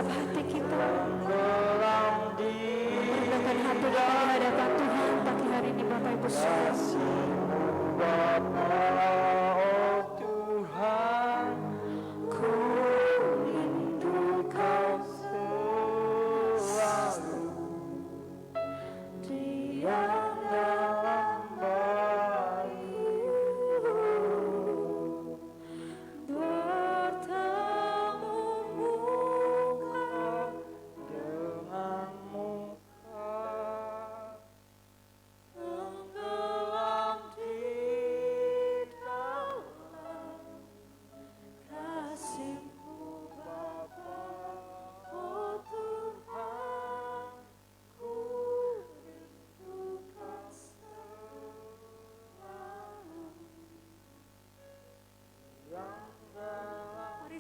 setiap hati kita. Menggunakan hati kita di hadapan Tuhan pagi hari ini Bapak Ibu Saudara.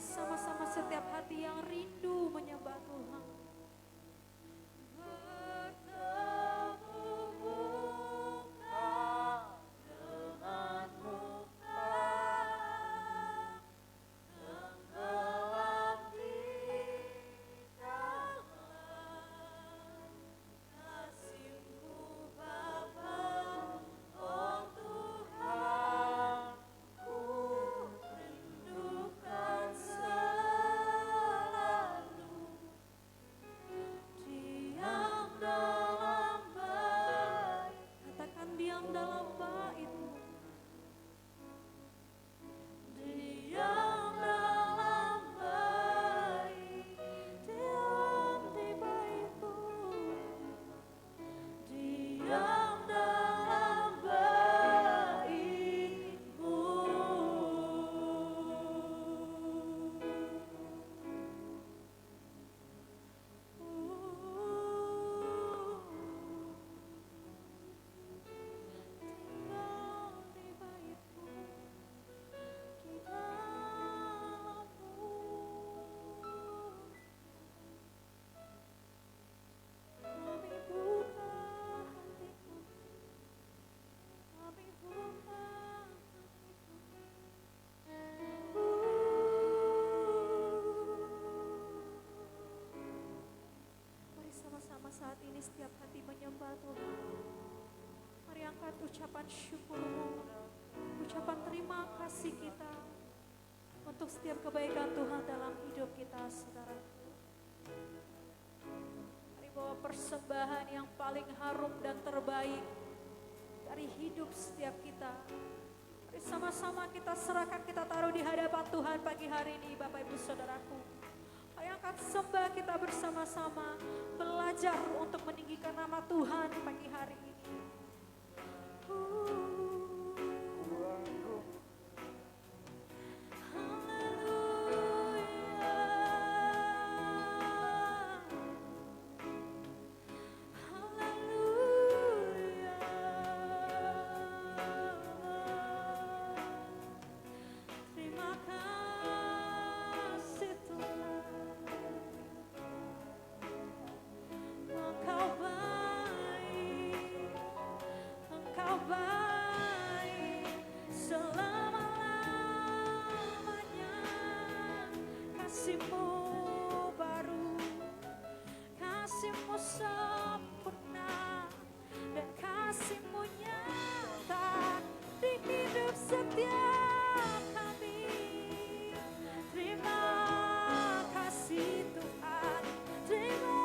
Sama-sama setiap hati yang rindu menyembah Tuhan. Saat ini setiap hati menyembah Tuhan. Mari angkat ucapan syukurmu, ucapan terima kasih kita untuk setiap kebaikan Tuhan dalam hidup kita, saudara. Mari bawa persembahan yang paling harum dan terbaik dari hidup setiap kita. Mari sama-sama kita serahkan, kita taruh di hadapan Tuhan pagi hari ini, Bapak Ibu Saudaraku. Ayo angkat sembah kita bersama-sama, belajar untuk meninggikan nama Tuhan pagi hari ini. Kasih-Mu baru, kasih-Mu sempurna, dan kasih-Mu nyata di hidup setiap kami. Terima kasih Tuhan, terima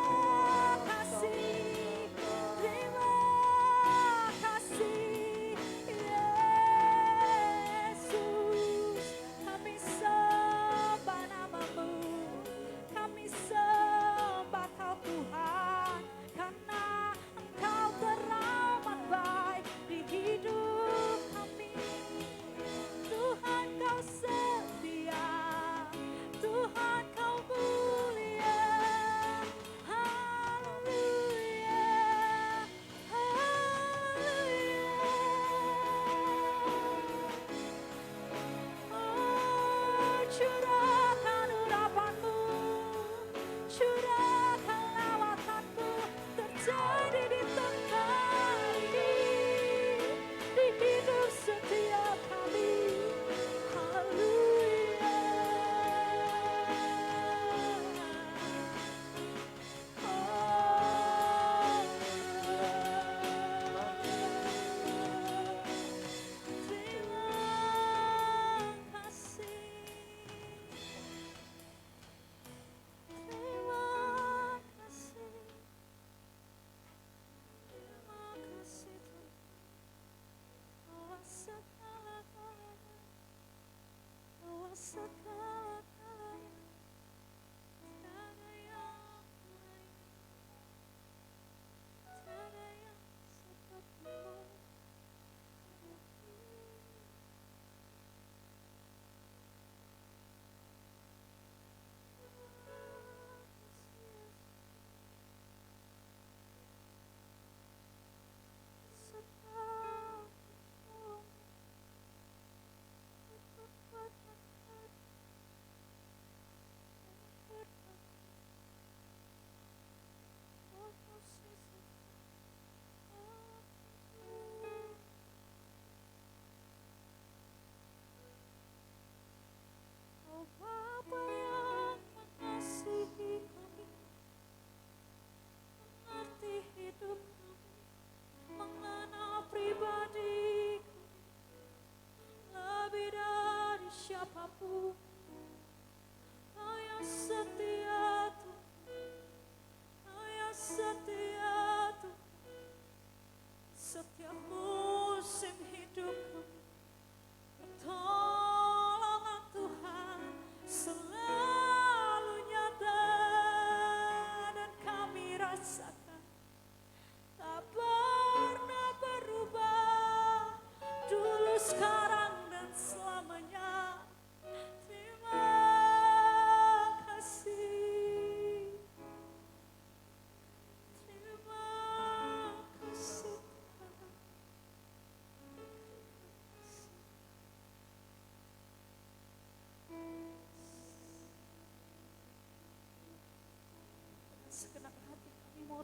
kasih, terima kasih Yesus. Kami sembah nama-Mu, kami sembah Kau Tuhan, karena Engkau teramat baik di hidup kami. Tuhan Kau setia, Tuhan Kau mulia. Haleluya, haleluya. Oh, curahkan urapan-Mu, curahkan lawatan-Mu terjadi di tempat ini, di hidup setiap kami. Haleluya.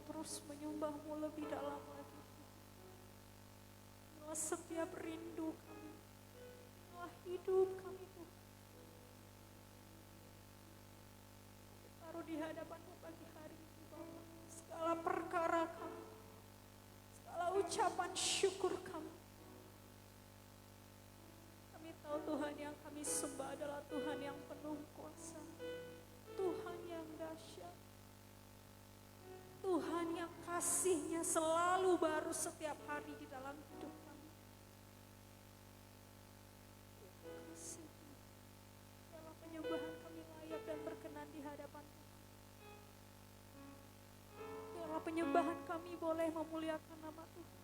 terus menyembah-Mu lebih dalam lagi. Inilah setiap rindu kami, inilah hidup kami Tuhan. Kami taruh di hadapan-Mu pagi hari ini Bapa. Segala perkara kami, segala ucapan syukur kami. Kami tahu Tuhan yang kami sembah adalah Tuhan yang penuh kuasa, Tuhan yang dahsyat, Tuhan yang kasih-Nya selalu baru setiap hari di dalam hidup kami. Terima kasih Tuhan. Dalam penyembahan kami layak dan berkenan di hadapan Tuhan. Dalam penyembahan kami boleh memuliakan nama Tuhan.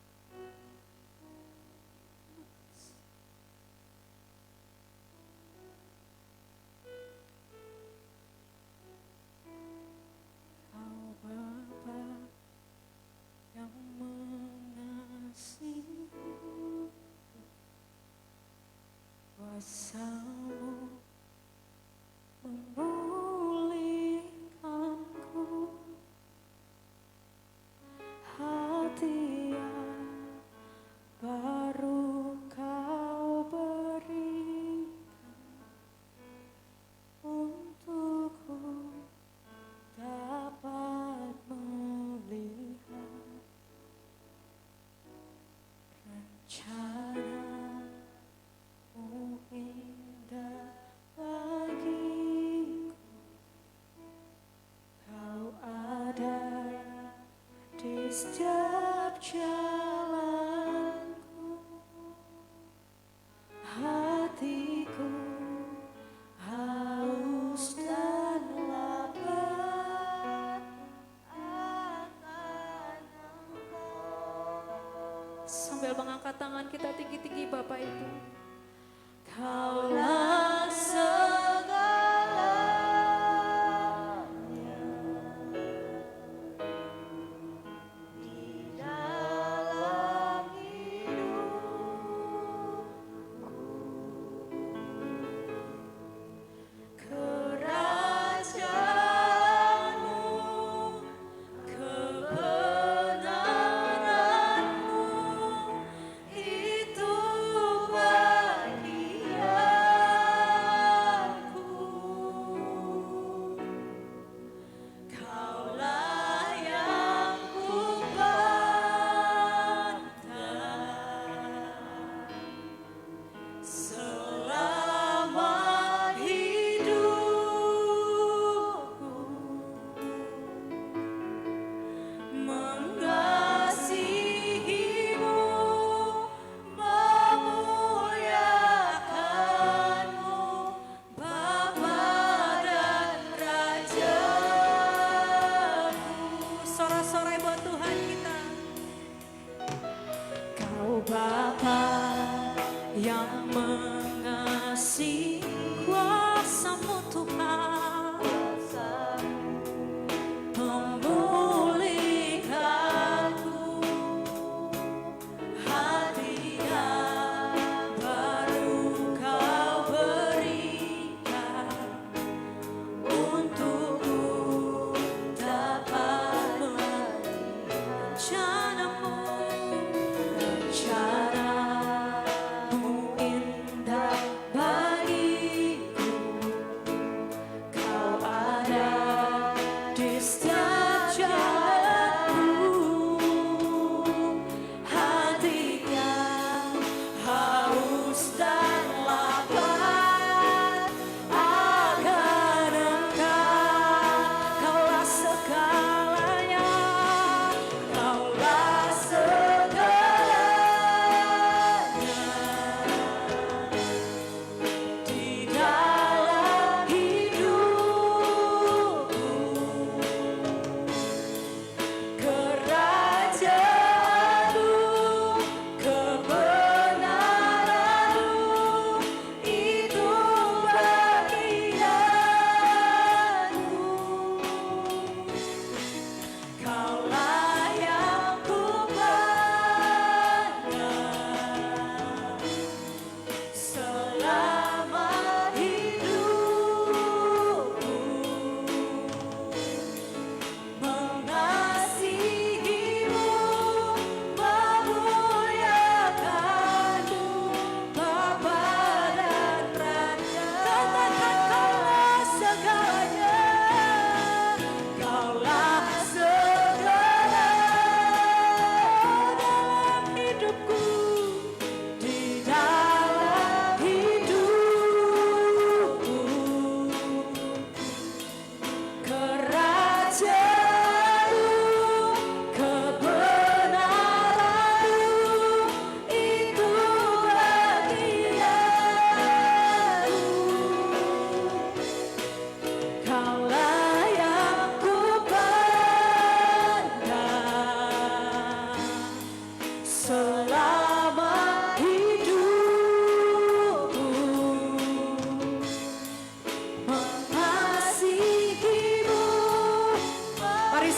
Kuasa-Mu memulihkanku, hati yang baru Kau berikan untukku dapat melihat rencana indah bagiku. Kau ada di setiap jalanku. Hatiku haus dan lapar akan Engkau. Sambil mengangkat tangan kita tinggi-tinggi Bapak Ibu. Kaulah segalanya di dalam hidupku. Kerajaan-Mu, kebenaran-Mu, itu Kaulah yang kupandang selama hidupku, mengasihi-Mu, memuliakan-Mu, Bapa dan Raja. Sorak-sorai buat Tuhan kita. Kau Bapa yang mengasihi, kuasa-Mu Tuhan memulihkanku, hadiah baru Kau berikan untukku dapat melihat rencana-Mu indah bagiku. Kau ada di setiap jalanku. Hati yang haus dan lapar akan Engkau. Kaulah segalanya, Kaulah segalanya di dalam hidupku.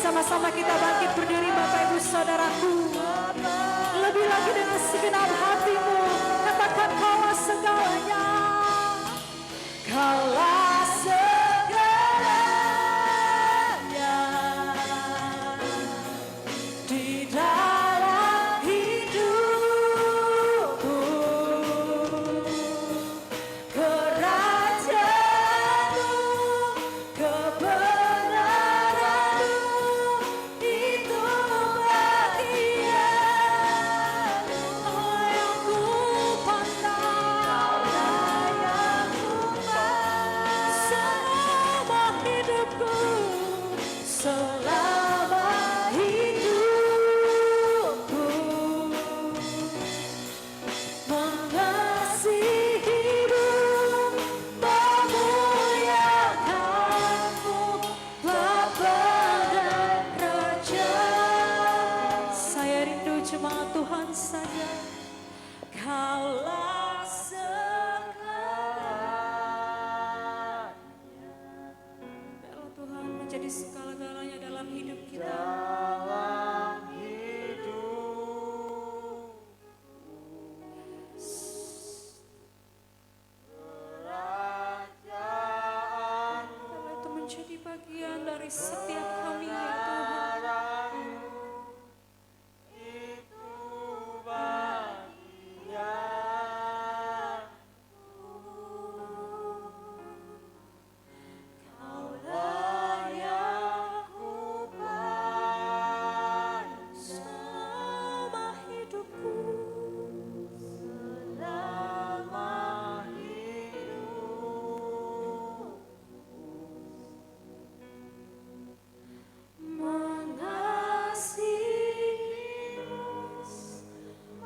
sama-sama kita bangkit berdiri Bapak Ibu Saudaraku. Lebih lagi dengan segenap hatimu, katakan Kaulah segalanya. Kaulah segalanya di dalam hidupku, kerajaanmu, kebenaranmu, itu bagianmu. Kaulah yang ku pandang, selama hidupku, selama hidupku, mengasihimu, memuliakanmu, Bapa dan Raja. saya rindu cuma Tuhan saja. Kaulah segalanya Biarlah Tuhan menjadi segala-galanya dalam hidup kita. dalam hidup. Biarlah itu menjadi bagian dari setiap kami ya Tuhan. Kaulah yang ku pandang Selama hidupku, selama hidup, mengasihimu,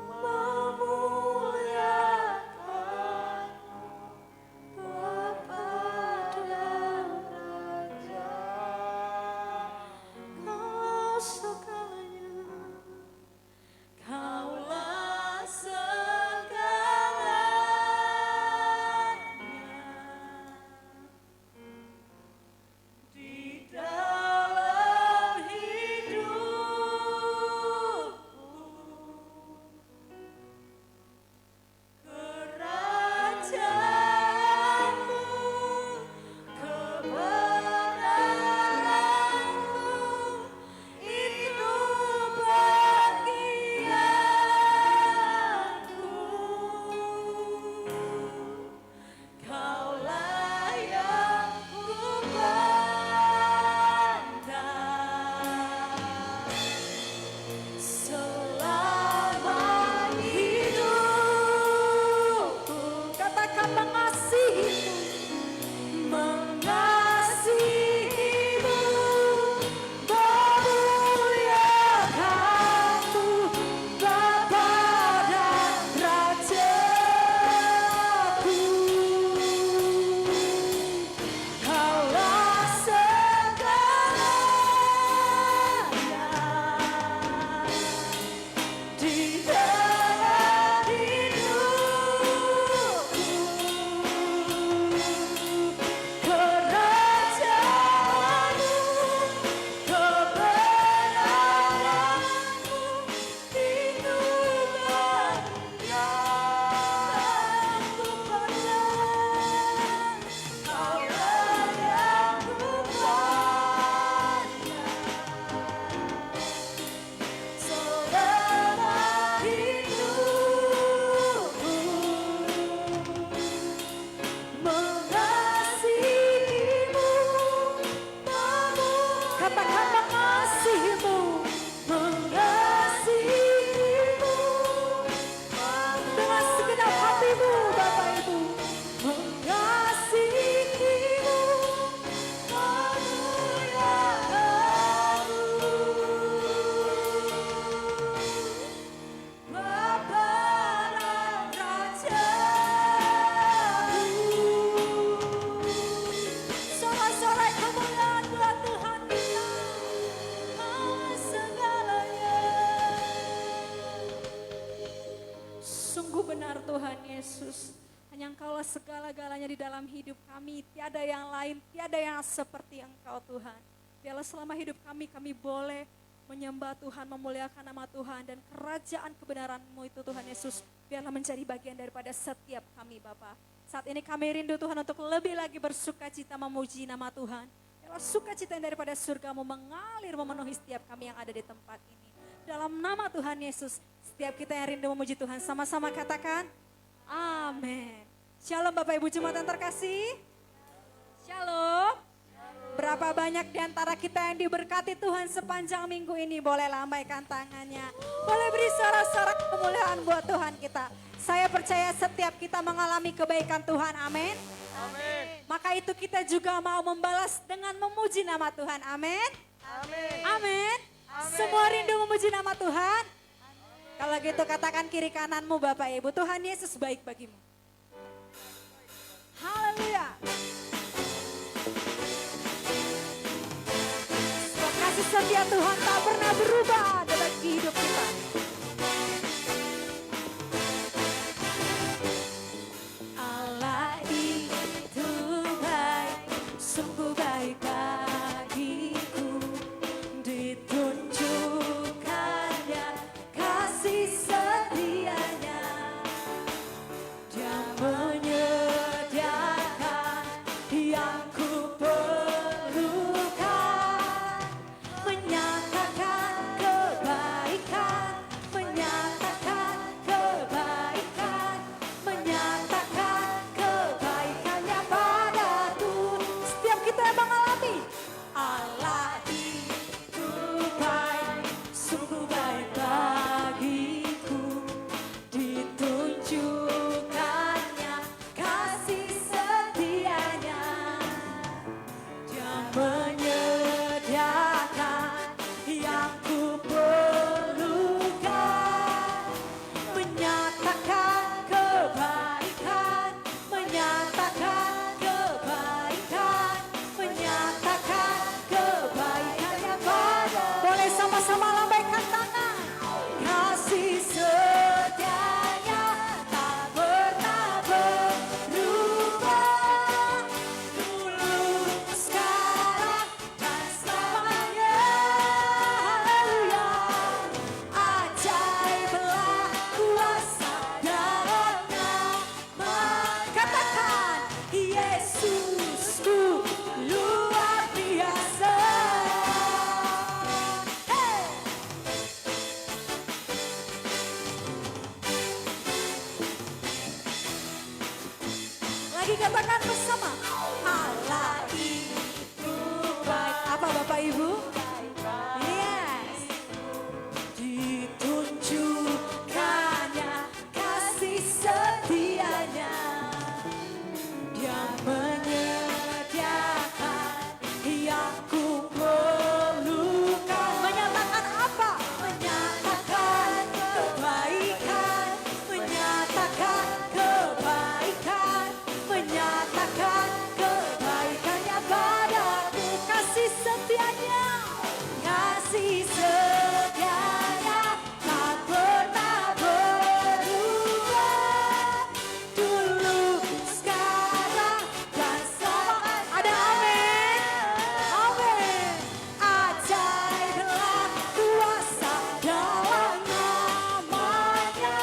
memuliakanmu, Bapa dan Raja. Kau segalanya. Kaulah segalanya di dalam hidupku, kerajaanmu, kebenaranmu, itu bagianku. Kaulah yang ku pandang selama hidupku. Katakan mengasihimu, Mengasihimu, memuliakanmu, Bapa dan Rajaku. Kaulah segalanya di dalam hidupku, kerajaanmu, kebenaranmu, itu bagianku pandang. Kaulah yang ku pandang selama hidupku, mengasihimu, katakan mengasihimu mengasihimu, dengan segenap hatimu Bapak Ibu. mengasihimu, memuliakanmu, Bapa dan Rajaku. Sorak-sorai kemuliaan buat Tuhan kita. Kaulah segalanya. Sungguh benar Tuhan Yesus. Hanya Engkaulah segala-galanya di dalam hidup kami. Tiada yang lain, tiada yang seperti Engkau Tuhan. Biarlah selama hidup kami boleh menyembah Tuhan, memuliakan nama Tuhan, dan kerajaan kebenaran-Mu itu Tuhan Yesus, biarlah menjadi bagian daripada setiap kami Bapa. Saat ini kami rindu Tuhan untuk lebih lagi bersuka cita memuji nama Tuhan. Biarlah sukacita yang daripada surga-Mu mengalir memenuhi setiap kami yang ada di tempat ini. Dalam nama Tuhan Yesus, setiap kita yang rindu memuji Tuhan, sama-sama katakan, amin. Shalom Bapak Ibu jemaat yang terkasih. Shalom. Berapa banyak di antara kita yang diberkati Tuhan sepanjang minggu ini, boleh lambaikan tangannya. Boleh beri sorak-sorak kemuliaan buat Tuhan kita. Saya percaya setiap kita mengalami kebaikan Tuhan, amin. Amin. Maka itu kita juga mau membalas dengan memuji nama Tuhan, amin. Amin. Amin. Semua rindu memuji nama Tuhan. Kalau gitu katakan kiri kananmu Bapak Ibu, Tuhan Yesus baik bagimu. Haleluya. Kasih setia Tuhan tak pernah berubah dalam hidup kita. Allah itu baik, sungguh baik bagiku. Ditunjukkannya kasih setianya. Dia menyediakan yang ku perlukan. Menyatakan kebaikan, menyatakan kebaikan, menyatakan kebaikannya padaku. Setiap kita yang mengalami, Allah itu baik, sungguh baik bagiku. Ditunjukkannya kasih setianya. Dia menyediakan yang ku perlukan. Menyatakan kebaikan, menyatakan kebaikan, menyatakan kebaikannya pada. Boleh sama-sama lambaikan tangan. Kasih setianya tak pernah berubah. Dulu, sekarang, dan selamanya. Haleluya. Ajaiblah kuasa dalam nama. Katakan, Yesusku luar biasa. Hey! Lagi katakan bersama, Allah itu baik. Apa Bapak Ibu? Yes. Ditunjukkannya kasih setianya. Dia menyediakan yang ku perlukan. Menyatakan apa? Menyatakan kebaikan, menyatakan kebaikan, menyatakan kebaikannya padaku. Kasih setianya, kasih setianya tak pernah berubah. Dulu, sekarang, dan selamanya. Ada amin? Amin. Ajaiblah kuasa dalam namanya.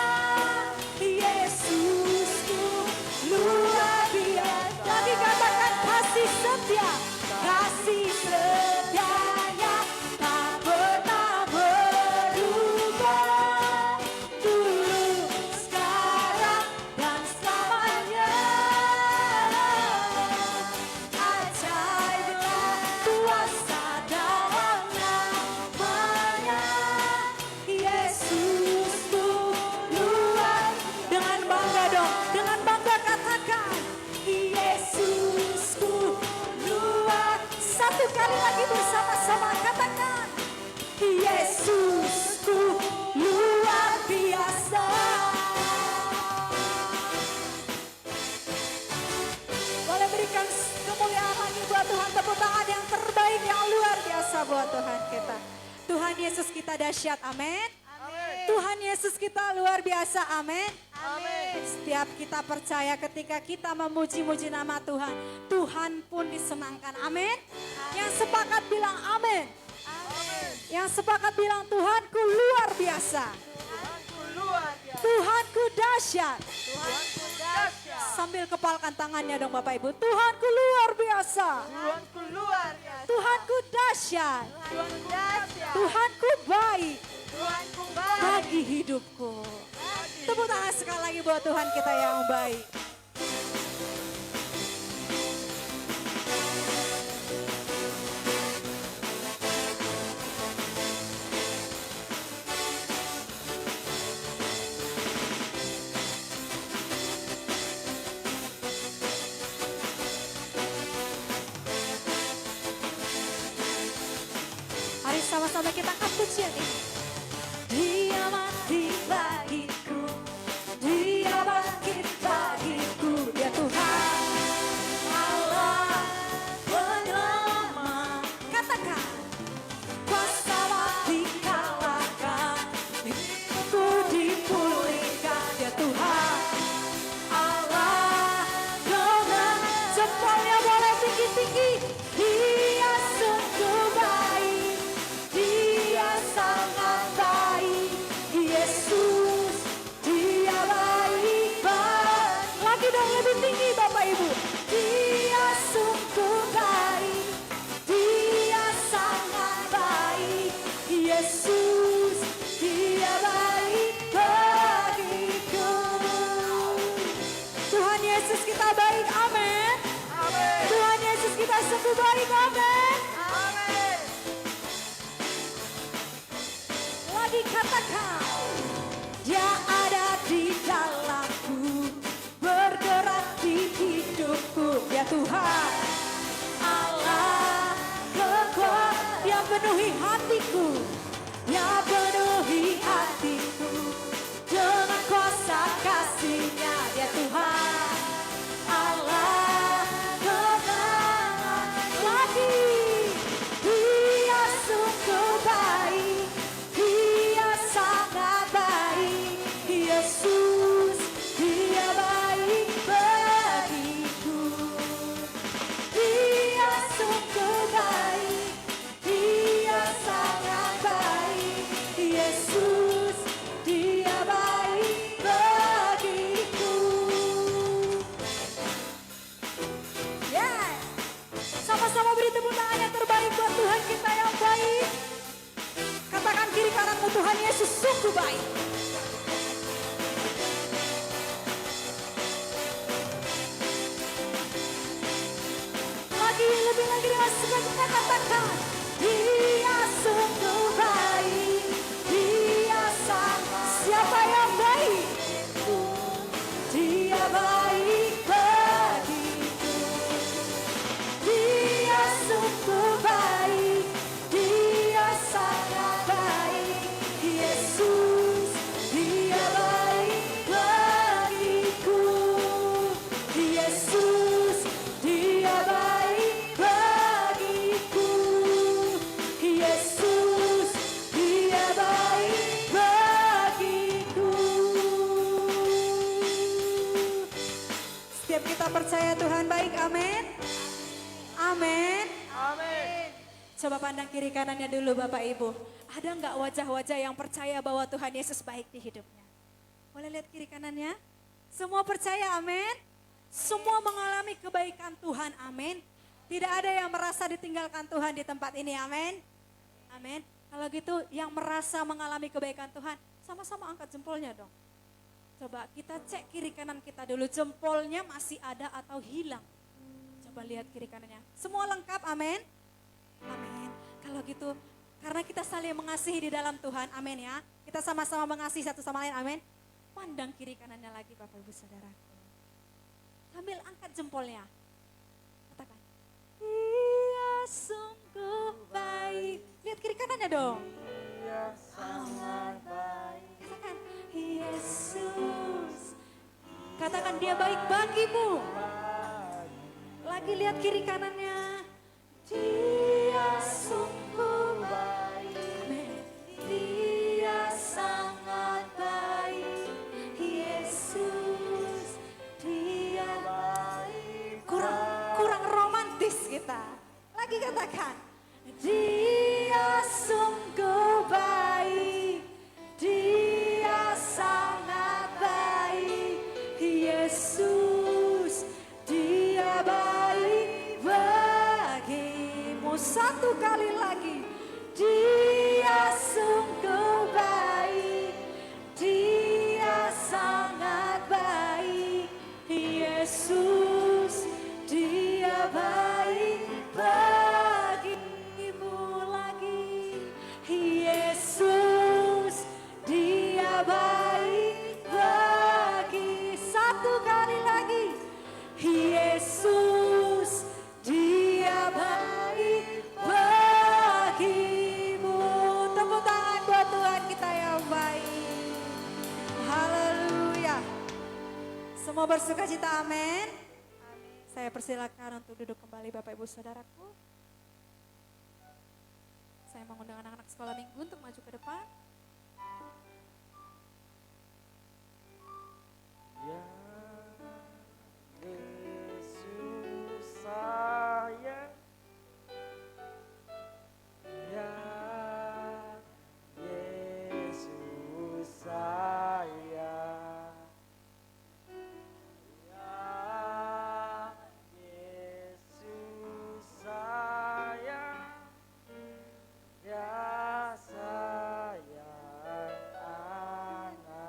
Yesusku luar biasa. Lagi katakan kasih setia. Kasih setianya tak pernah berubah. Dulu, sekarang, dan selamanya. Ajaiblah kuasa dalam namanya. Yesusku luar. Dengan bangga dong, dengan bangga katakan, Yesusku luar. Satu kali lagi bersama-sama katakan, Yesusku luar biasa. Boleh berikan kemuliaan lagi buat Tuhan, tepuk tangan yang terbaik, yang luar biasa buat Tuhan kita. Tuhan Yesus kita dahsyat, amin. Amin. Tuhan Yesus kita luar biasa, amin. Setiap kita percaya ketika kita memuji-muji nama Tuhan, Tuhan pun disenangkan. Amin. Yang sepakat bilang amin. Yang sepakat bilang Tuhanku luar biasa. Tuhanku dahsyat. Sambil kepalkan tangannya dong Bapak Ibu. Tuhanku luar biasa. Tuhanku dahsyat. Tuhanku baik bagi hidupku. Tepuk tangan sekali lagi buat Tuhan kita yang baik. Mari sama-sama kita angkat pujian ini. Dia mati bagiku, Dia bangkit bagiku, Dia Tuhan Allah penyelamat. Katakan, kuasa mati kalahkan, hidupku dipulihkan, Dia Tuhan Allah dengan jempolnya boleh tinggi-tinggi. Dia sungguh baik, Dia sangat baik, Yesus, Dia baik banget. Lagi dong lebih tinggi Bapak Ibu. Dia sungguh baik, Dia sangat baik, Yesus, Dia baik bagiku. Tuhan Yesus kita baik, amin. Tuhan Yesus kita sungguh baik, amin. Lagi katakan, Dia ada di dalamku, bergerak di hidupku, Dia Tuhan Allah kekuat, Dia penuhi hatiku, Dia penuhi hatiku dengan kuasa kasih-Nya, Dia Tuhan Allah kebenaran. Lagi Dia sungguh baik, Dia sangat baik, Yesus, Dia baik bagiku. Dia sungguh baik, Dia sangat baik, Yesus, Dia baik bagiku. Yeah. Sama-sama beri tepuk tangan yang terbaik buat Tuhan kita yang baik. Katakan kiri kananmu, Tuhan Yesus sungguh baik. Lagi lebih lagi dengan sukacita katakan, Dia sungguh baik, Dia sangat. Siapa yang baik? Dia baik bagiku. Dia sungguh baik, Dia sangat baik, Yesus, Dia baik bagiku. Yesus, Dia baik bagiku. Yesus, Dia baik bagiku. Setiap kita percaya Tuhan baik, amin. Amin. Coba pandang kiri kanannya dulu Bapak Ibu. Ada nggak wajah-wajah yang percaya bahwa Tuhan Yesus baik di hidupnya? Boleh lihat kiri kanannya? Semua percaya, amin. Semua mengalami kebaikan Tuhan, amin. Tidak ada yang merasa ditinggalkan Tuhan di tempat ini, amin. Amin. Kalau gitu yang merasa mengalami kebaikan Tuhan, sama-sama angkat jempolnya dong. Coba kita cek kiri kanan kita dulu, jempolnya masih ada atau hilang. Coba lihat kiri kanannya. Semua lengkap, amin. Amin. Kalau gitu, karena kita saling mengasihi di dalam Tuhan, amin ya. Kita sama-sama mengasihi satu sama lain, amin. Pandang kiri kanannya lagi Bapak Ibu Saudaraku. Sambil angkat jempolnya. Katakan, Dia sungguh baik. Lihat kiri kanannya dong. Dia sangat baik. Katakan, Yesus. Katakan Dia baik bagimu. Lagi lihat kiri kanannya. Dia sungguh baik. Amin. Dia sangat baik. Yesus. semua bersuka cita, amin. Saya persilakan untuk duduk kembali Bapak Ibu Saudaraku. Saya mengundang anak-anak sekolah minggu untuk maju ke depan. Ya Yesus sayang, ya Yesus sayang, ya Yesus sayang, ya sayang anaknya.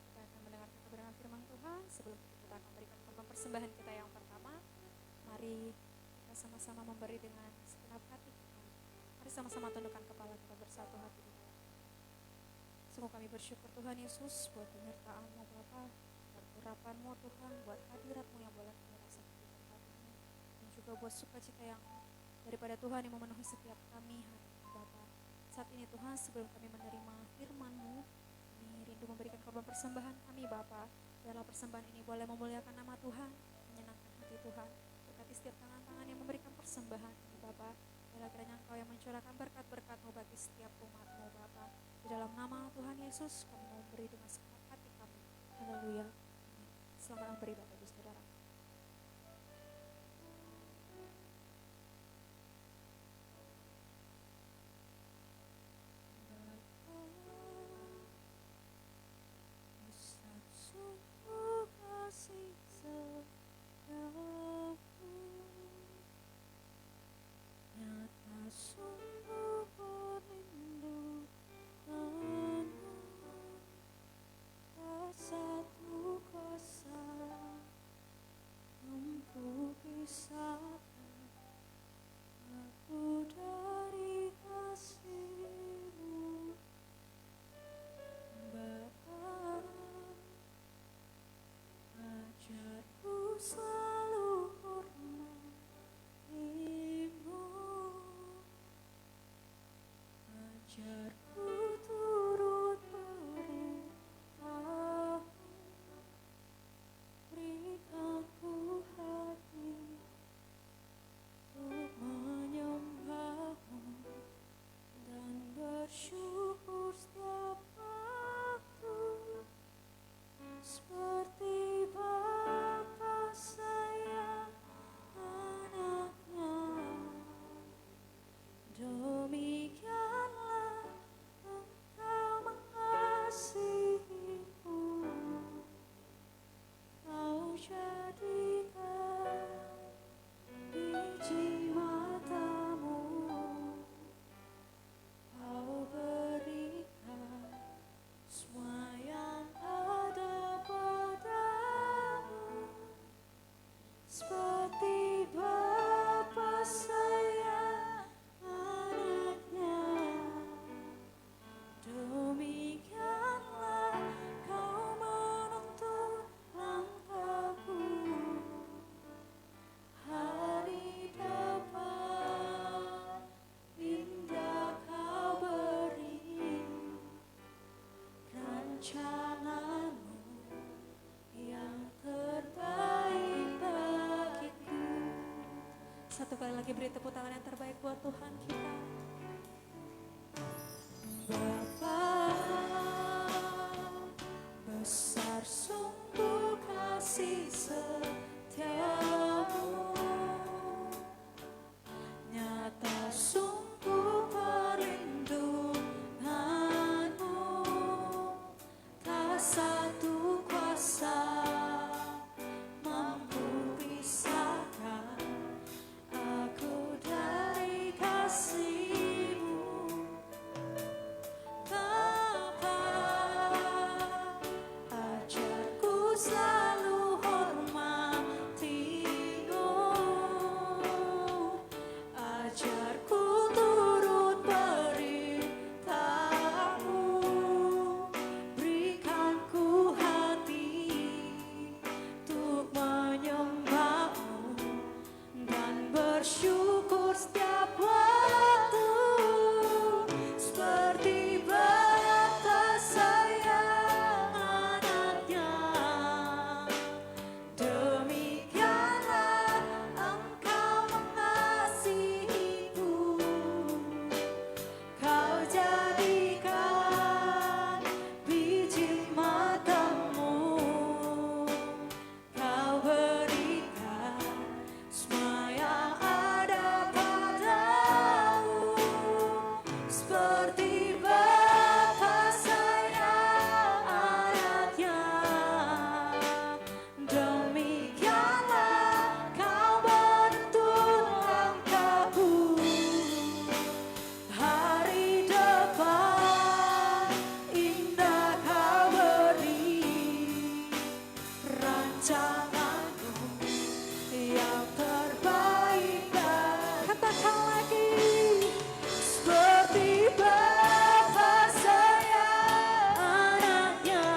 Kita akan mendengarkan kebenaran firman Tuhan. Sebelum itu kita akan memberikan korban persembahan kita yang pertama. Mari kita sama-sama memberi dengan segenap hati kita. Mari sama-sama tundukkan kepala kita bersatu hati di dalam. Sungguh kami bersyukur Tuhan Yesus buat penyertaan-Mu Bapa, buat urapan-Mu Tuhan, buat hadirat-Mu yang boleh kami rasakan di tempat ini. Dan juga buat sukacita yang daripada Tuhan yang memenuhi setiap kami hari ini Bapa. Saat ini Tuhan sebelum kami menerima firman-Mu, kami rindu memberikan korban persembahan kami Bapa. Biarlah persembahan ini boleh memuliakan nama Tuhan, menyenangkan hati Tuhan. Berkati setiap tangan-tangan yang memberikan persembahan ini Bapa. Biarlah kiranya Engkau yang mencurahkan berkat-berkat-Mu bagi setiap umat-Mu Bapa. Di dalam nama Tuhan Yesus kami mau memberi dengan segenap hati kami. Haleluya. Amin. Selamat memberi Bapak Ibu Saudara. Sungguh kasih setiamu, nyata sungguh merindukanmu, tak satu kuasa Satu kali lagi beri tepuk tangan yang terbaik buat Tuhan kita. Bapa, besar sungguh kasih setiamu, nyata sungguh perlindunganmu, tak satu kuasa mampu pisahkan aku dari kasih-Mu. Bapa, ajarku selalu hormati-Mu, ajarku turut perintah-Mu, berikan ku hati untuk menyembah-Mu dan bersyukur setiap waktu, seperti bapa sayang anaknya. Demikianlah Engkau mengasihiku, Kau jadikan biji matamu, Kau berikan semua yang ada padamu, seperti bapa sayang anaknya. Demikianlah Kau menuntun langkahku, hari depan indah Kau beri, rancanganmu yang terbaik. Katakan lagi, seperti bapa sayang anaknya,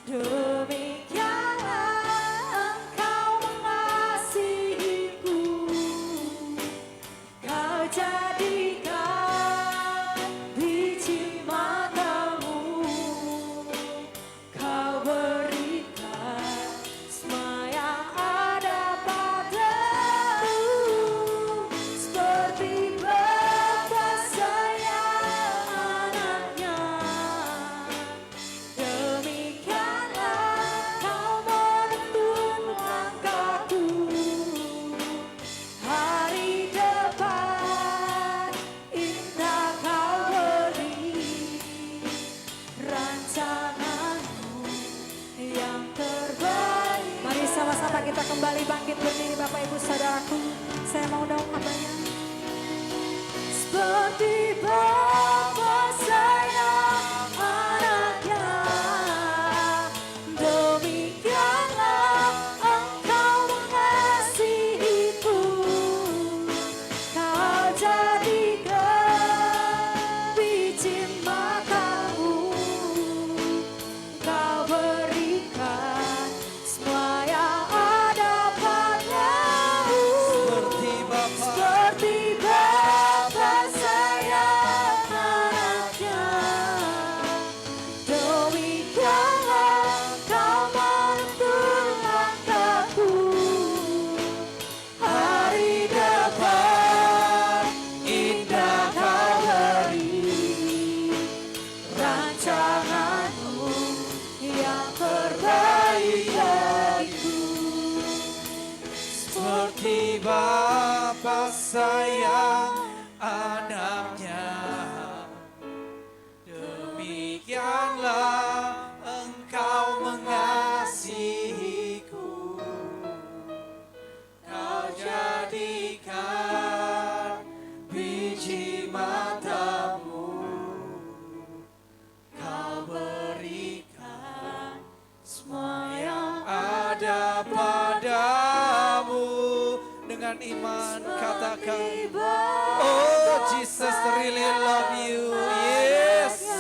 demikianlah Engkau mengasihiku, Kau jadikan biji matamu, Kau berikan semua yang ada padamu, seperti bapa sayang anaknya. Demikianlah Kau menuntun langkahku, hari depan indah Kau beri, rancanganmu yang terbaik. Mari sama-sama kita kembali bangkit berdiri, Bapak Ibu Saudaraku. Saya mau undang hambanya. Seperti bapa sayang anaknya, demikianlah Engkau mengasihiku, Kau jadikan biji matamu, Kau berikan semua yang ada padamu, seperti bapa sayang anaknya. Demikianlah Kau menuntun langkahku, hari depan indah Kau beri, rancanganmu yang terbaik bagiku. Seperti bapa sayang anaknya, demikianlah Engkau mengasihiku, Kau jadikan biji matamu, Kau berikan semua yang ada padamu. Dengan iman katakan, oh Jesus really love you, yes.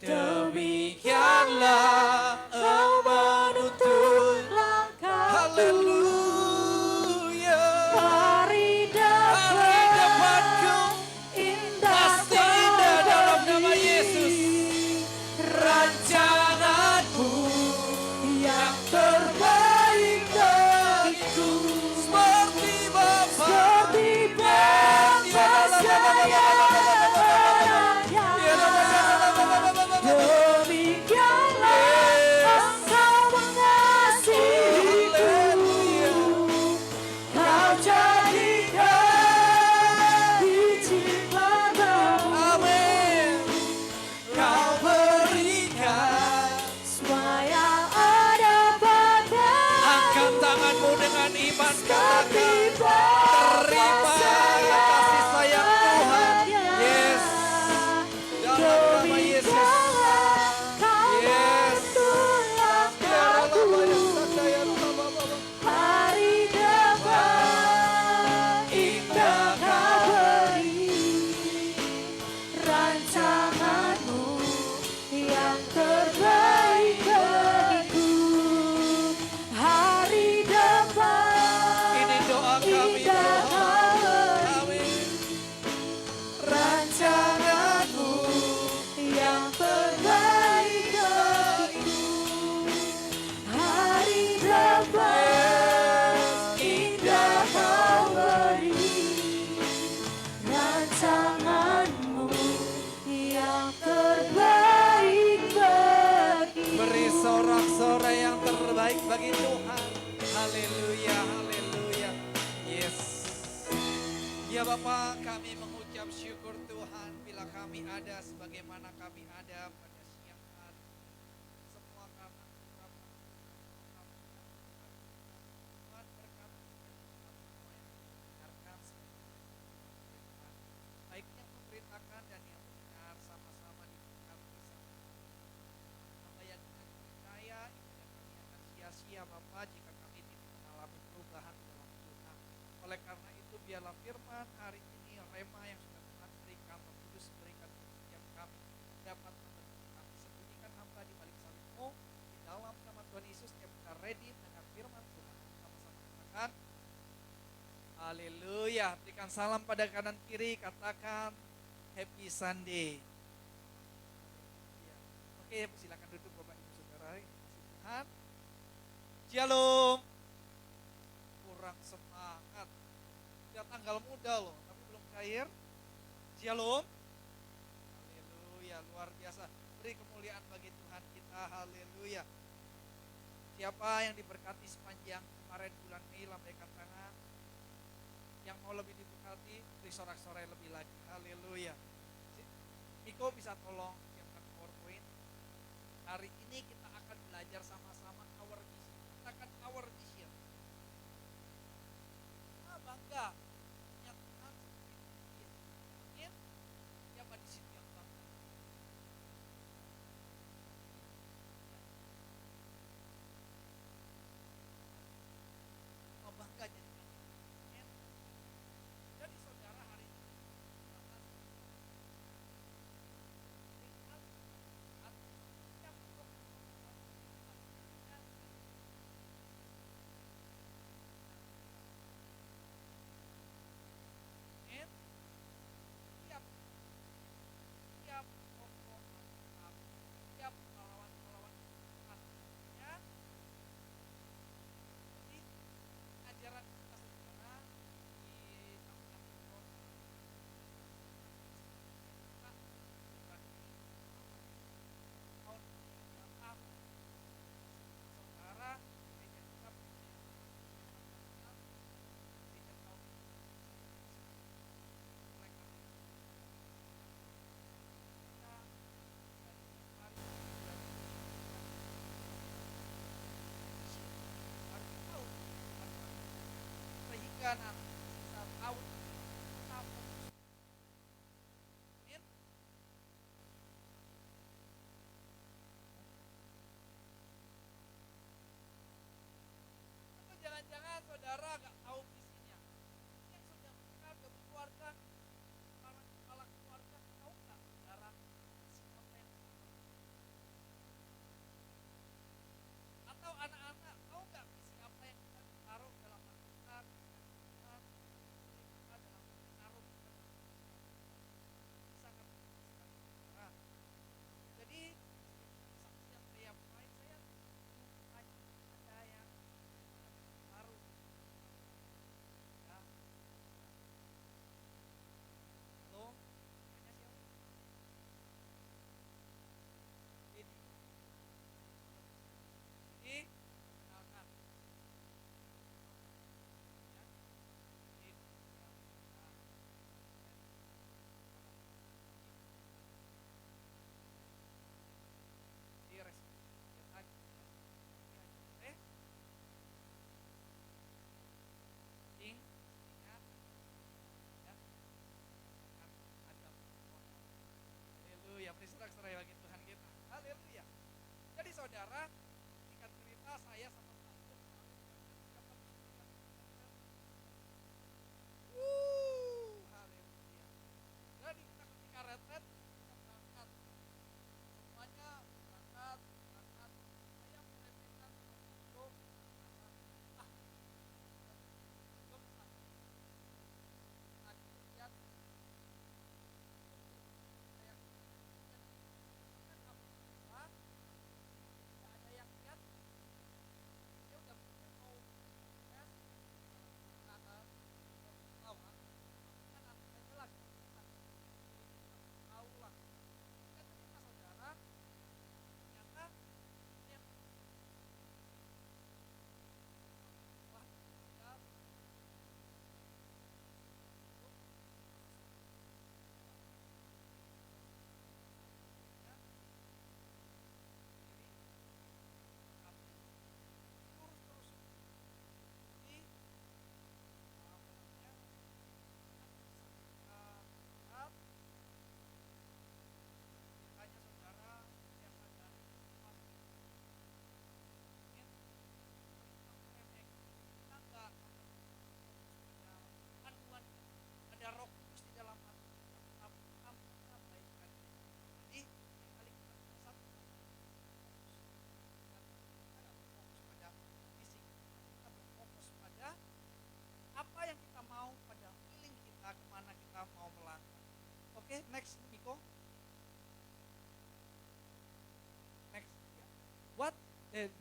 Demikianlah Engkau menuntun langkahku, haleluya. hari Hari depanku indah pasti indah dalam nama Yesus. Rancanganmu yang terbaik bagiku. Bapa, kami mengucap syukur Tuhan bila kami ada sebagaimana kami ada pada siang hari. Semua karena Tuhan, Tuhan berkati kita semua yang mendengarkan Tuhan. Baik yang memberitakan dan yang mendengar sama-sama diberkati sama apa yang kita percaya ibadah kami akan sia-sia Bapa jika kami tidak mengalami perubahan dalam Tuhan. Oleh karena itu biarlah firman hari ini rema yang sudah Tuhan berikan, Roh Kudus berikan untuk setiap kami dapat membentuk kami. Sembunyikan hamba di balik salibmu, di dalam nama Tuhan Yesus yang kita ready dengan firman Tuhan. Sama-sama katakan haleluya. Berikan salam pada kanan kiri, katakan happy Sunday. Oke, silakan duduk Bapak Ibu Saudara. Kasih Tuhan. Shalom. Kurang semangat. Udah tanggal muda loh, tapi belum cair. Shalom. Haleluya, luar biasa. Beri kemuliaan bagi Tuhan kita. Haleluya. Siapa yang diberkati sepanjang kemarin bulan Mei, lambaikan tangan. Yang mau lebih diberkati, beri sorak-sorai lebih lagi. Haleluya. Miko bisa tolong siapkan PowerPoint. Hari ini kita akan belajar sama-sama our mission. Katakan our mission. Bangga punya Tuhan seperti ini. Amin. Siapa di sini yang bangga? Mau bangga jadi amin. Jadi saudara hari ini ajaran kita saudara di saudara gereja kita sehingga nanti sisa tahun kita fokus. Amin. Atau jangan-jangan saudara gak tahu visinya. Yang sudah menikah, sudah berkeluarga, para kepala keluarga, tahu gak saudara visi apa yang atau anak-anak tahu gak visi apa yang kita taruh dalam Al-Quran, dalam menaruh sangat besar. Jadi saksi yang saya main saya ada yang baru ya. Halo, namanya siapa? Dedi. Jadi kenalkan ya. Jadi respon tadi ingat ya ada haleluya, bersorak-sorai bagi Tuhan kita. Haleluya. Jadi saudara, singkat cerita saya sama pastor dapat haleluya. Jadi kita ketika retret kita berangkat semuanya berangkat. Saya meremehkan itu belum sampai. Tadi lihat saya kan apa tidak ada yang lihat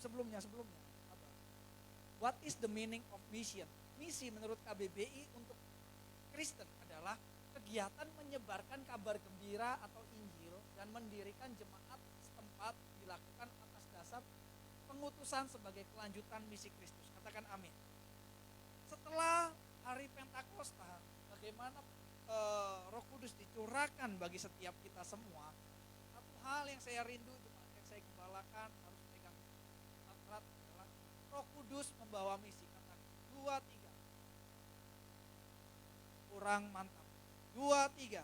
Sebelumnya. Apa? What is the meaning of mission? Misi menurut KBBI untuk Kristen adalah kegiatan menyebarkan kabar gembira atau Injil dan mendirikan jemaat setempat dilakukan atas dasar pengutusan sebagai kelanjutan misi Kristus. Katakan amin. Setelah hari Pentakosta, bagaimana Roh Kudus dicurahkan bagi setiap kita semua. Satu hal yang saya rindu, yang saya gembalakan, harus pegang erat adalah Roh Kudus membawa misi. Katakan 2, 3. Kurang mantap. 2, 3.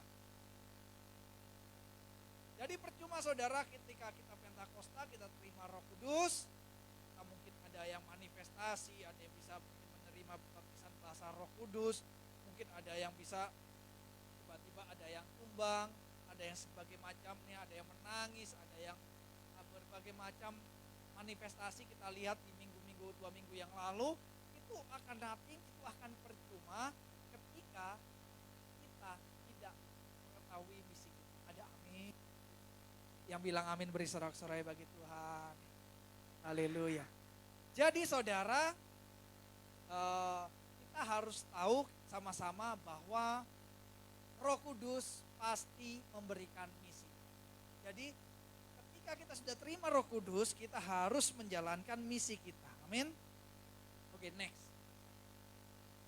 Jadi percuma saudara ketika kita Pentakosta, kita terima Roh Kudus, kita mungkin ada yang manifestasi, ada yang bisa menerima baptisan bahasa Roh Kudus, mungkin ada yang bisa tiba-tiba ada yang tumbang, ada yang sebagai macamnya, ada yang menangis, ada yang berbagai macam manifestasi kita lihat di minggu-minggu 2 minggu yang lalu. Itu akan nothing, itu akan percuma ketika kita tidak mengetahui misi kita. Ada amin. Yang bilang amin beri sorak-sorai bagi Tuhan. Haleluya. Jadi saudara, kita harus tahu sama-sama bahwa Roh Kudus pasti memberikan misi. Jadi ketika kita sudah terima Roh Kudus, kita harus menjalankan misi kita. Amin. Oke, next.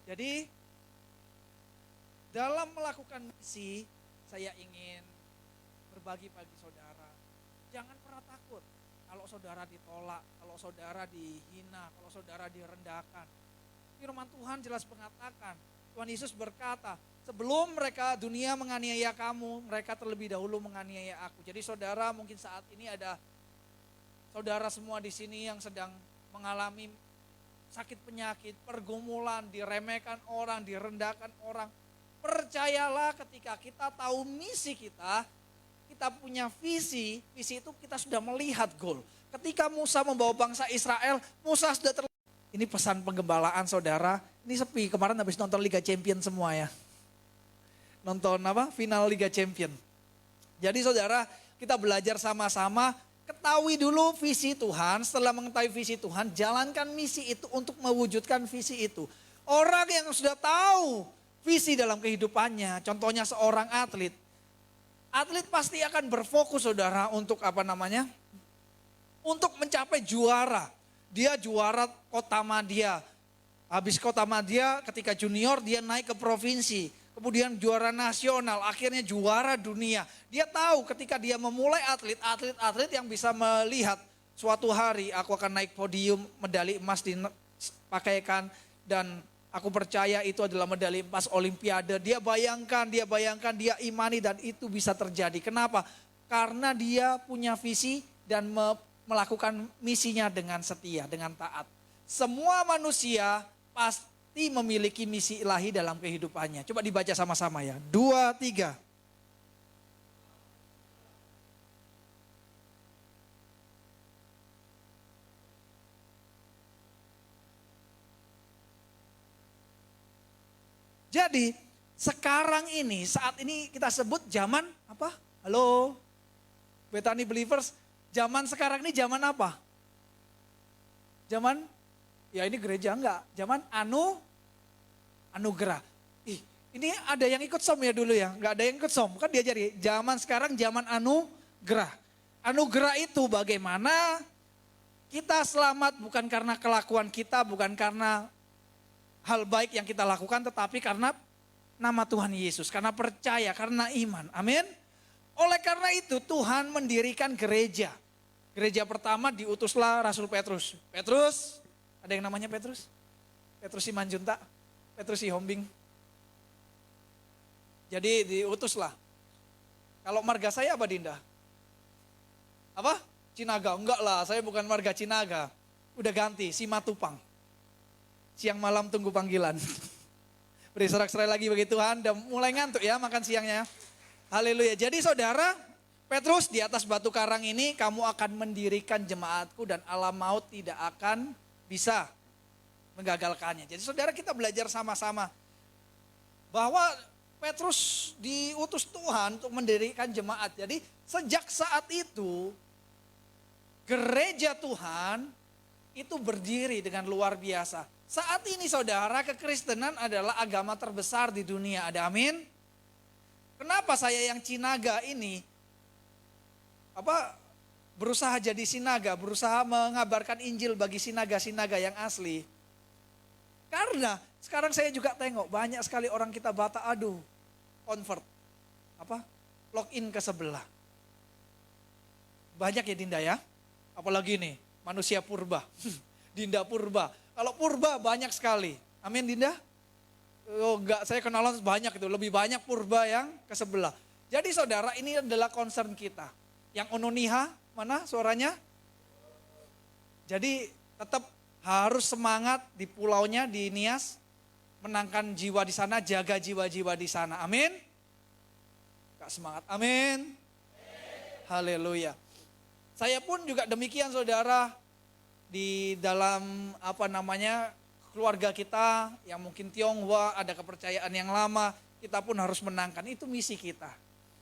Jadi dalam melakukan misi, saya ingin berbagi bagi saudara. Jangan pernah takut kalau saudara ditolak, kalau saudara dihina, kalau saudara direndahkan. Firman Tuhan jelas mengatakan, Tuhan Yesus berkata, sebelum dunia menganiaya kamu, mereka terlebih dahulu menganiaya aku. Jadi saudara, mungkin saat ini ada saudara semua di sini yang sedang mengalami sakit penyakit, pergumulan, diremehkan orang, direndahkan orang. Percayalah ketika kita tahu misi kita punya visi itu kita sudah melihat goal. Ketika Musa membawa bangsa Israel, Musa sudah ini pesan penggembalaan saudara, ini sepi, kemarin habis nonton Liga Champion semua ya. Nonton final Liga Champion. Jadi saudara, kita belajar sama-sama, ketahui dulu visi Tuhan, setelah mengetahui visi Tuhan, jalankan misi itu untuk mewujudkan visi itu. Orang yang sudah tahu visi dalam kehidupannya, contohnya seorang atlet pasti akan berfokus saudara untuk untuk mencapai juara. Dia juara kota Madya. Habis kota Madya ketika junior dia naik ke provinsi. Kemudian juara nasional, akhirnya juara dunia. Dia tahu ketika dia memulai atlet yang bisa melihat suatu hari aku akan naik podium, medali emas dipakaikan dan aku percaya itu adalah medali emas olimpiade. Dia bayangkan, dia imani dan itu bisa terjadi. Kenapa? Karena dia punya visi dan melakukan misinya dengan setia, dengan taat. Semua manusia pasti memiliki misi ilahi dalam kehidupannya. Coba dibaca sama-sama ya. 2, 3. Jadi sekarang ini, saat ini kita sebut zaman apa? Halo, Bethany Believers, zaman sekarang ini zaman apa? Zaman, ya ini gereja enggak, zaman anugerah. Ini ada yang ikut som ya dulu ya, enggak ada yang ikut som, kan diajari. Zaman sekarang zaman anugerah. Anugerah itu bagaimana kita selamat bukan karena kelakuan kita, bukan karena hal baik yang kita lakukan, tetapi karena nama Tuhan Yesus, karena percaya, karena iman. Amin. Oleh karena itu Tuhan mendirikan gereja. Gereja pertama diutuslah Rasul Petrus. Petrus, ada yang namanya Petrus? Petrus Simanjuntak, Petrus Sihombing. Jadi diutuslah. Kalau marga saya apa Dinda? Apa? Cinaga, enggak lah, saya bukan marga Cinaga. Udah ganti, Simatupang. Siang malam tunggu panggilan. Beri sorak-sorai lagi bagi Tuhan. Udah mulai ngantuk ya makan siangnya. Haleluya. Jadi saudara, Petrus di atas batu karang ini kamu akan mendirikan jemaatku dan alam maut tidak akan bisa menggagalkannya. Jadi saudara kita belajar sama-sama bahwa Petrus diutus Tuhan untuk mendirikan jemaat. Jadi sejak saat itu gereja Tuhan itu berdiri dengan luar biasa. Saat ini saudara, kekristenan adalah agama terbesar di dunia. Ada amin? Kenapa saya yang Cinaga ini berusaha jadi sinaga, berusaha mengabarkan Injil bagi sinaga-sinaga yang asli? Karena sekarang saya juga tengok banyak sekali orang kita Batak, convert, login ke sebelah. Banyak ya Dinda ya, apalagi nih manusia purba, Dinda purba. Kalau purba banyak sekali, amin Dinda? Oh enggak, saya kenalan banyak itu, lebih banyak purba yang ke sebelah. Jadi saudara, ini adalah concern kita. Yang Ononiha, mana suaranya? Jadi tetap harus semangat di pulaunya, di Nias, menangkan jiwa di sana, jaga jiwa-jiwa di sana. Amin. Kak semangat. Amin. Haleluya. Saya pun juga demikian saudara, di dalam keluarga kita yang mungkin Tionghoa, ada kepercayaan yang lama, kita pun harus menangkan. Itu misi kita.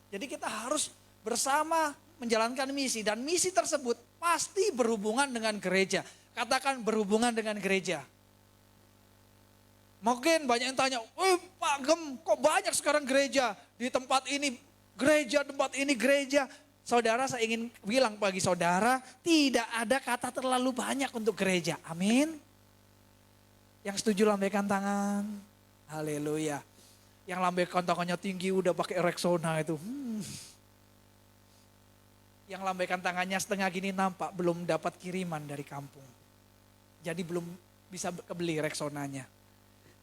Jadi kita harus bersama menjalankan misi, dan misi tersebut pasti berhubungan dengan gereja. Katakan berhubungan dengan gereja. Mungkin banyak yang tanya, Pak Gem, kok banyak sekarang gereja di tempat ini, tempat ini gereja. Saudara, saya ingin bilang bagi saudara, tidak ada kata terlalu banyak untuk gereja. Amin. Yang setuju lambaikan tangan. Haleluya. Yang lambaikan tangannya tinggi udah pakai Rexona itu. Yang lambaikan tangannya setengah gini nampak belum dapat kiriman dari kampung. Jadi belum bisa kebeli Rexonanya.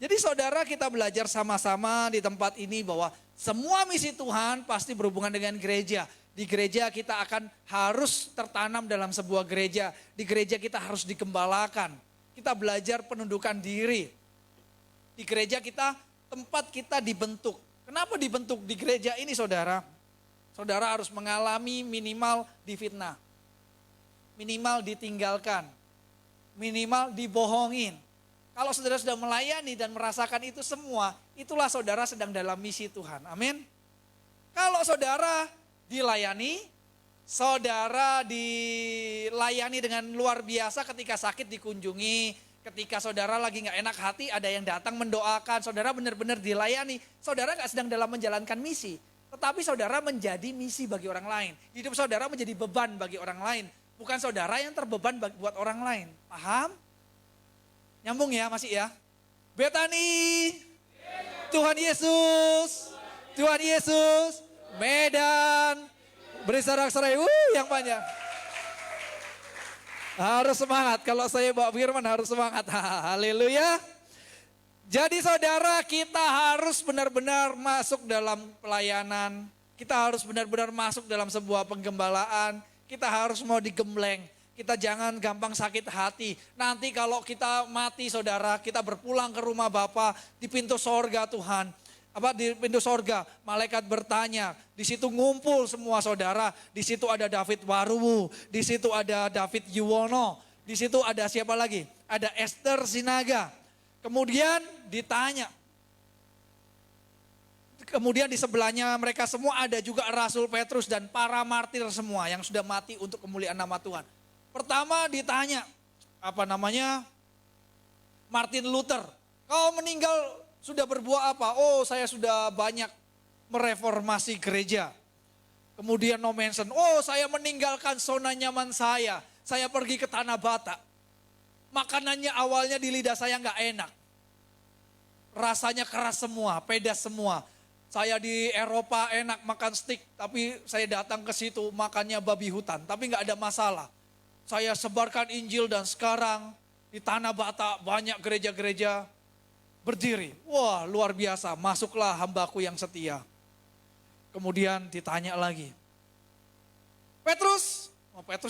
Jadi saudara, kita belajar sama-sama di tempat ini bahwa semua misi Tuhan pasti berhubungan dengan gereja. Di gereja kita akan harus tertanam dalam sebuah gereja. Di gereja kita harus digembalakan. Kita belajar penundukan diri. Di gereja kita, tempat kita dibentuk. Kenapa dibentuk di gereja ini saudara? Saudara harus mengalami minimal difitnah. Minimal ditinggalkan. Minimal dibohongin. Kalau saudara sudah melayani dan merasakan itu semua, itulah saudara sedang dalam misi Tuhan. Amin. Kalau saudara dilayani, saudara dilayani dengan luar biasa, ketika sakit dikunjungi, ketika saudara lagi gak enak hati ada yang datang mendoakan, saudara benar-benar dilayani, saudara gak sedang dalam menjalankan misi. Tetapi saudara menjadi misi bagi orang lain. Hidup saudara menjadi beban bagi orang lain. Bukan saudara yang terbeban buat orang lain. Paham? Nyambung ya, masih ya? Betani, Tuhan Yesus, Tuhan Yesus, Medan, beri sorak-sorai, yang panjang. Harus semangat, kalau saya bawa firman harus semangat, haleluya. Jadi saudara, kita harus benar-benar masuk dalam pelayanan, kita harus benar-benar masuk dalam sebuah penggembalaan, kita harus mau digembleng. Kita jangan gampang sakit hati. Nanti kalau kita mati saudara, kita berpulang ke rumah Bapa di pintu sorga Tuhan. Di pintu sorga, malaikat bertanya, di situ ngumpul semua saudara. Di situ ada David Waruwu, di situ ada David Yuwono, di situ ada siapa lagi? Ada Esther Sinaga. Kemudian ditanya. Kemudian di sebelahnya mereka semua ada juga Rasul Petrus dan para martir semua yang sudah mati untuk kemuliaan nama Tuhan. Pertama ditanya, Martin Luther, kau meninggal sudah berbuat apa? Oh, saya sudah banyak mereformasi gereja. Kemudian no mention, oh saya meninggalkan zona nyaman saya pergi ke tanah Batak. Makanannya awalnya di lidah saya nggak enak. Rasanya keras semua, pedas semua. Saya di Eropa enak makan steak, tapi saya datang ke situ makannya babi hutan, tapi nggak ada masalah. Saya sebarkan Injil dan sekarang di tanah Batak banyak gereja-gereja berdiri. Wah, luar biasa, masuklah hambaku yang setia. Kemudian ditanya lagi. Petrus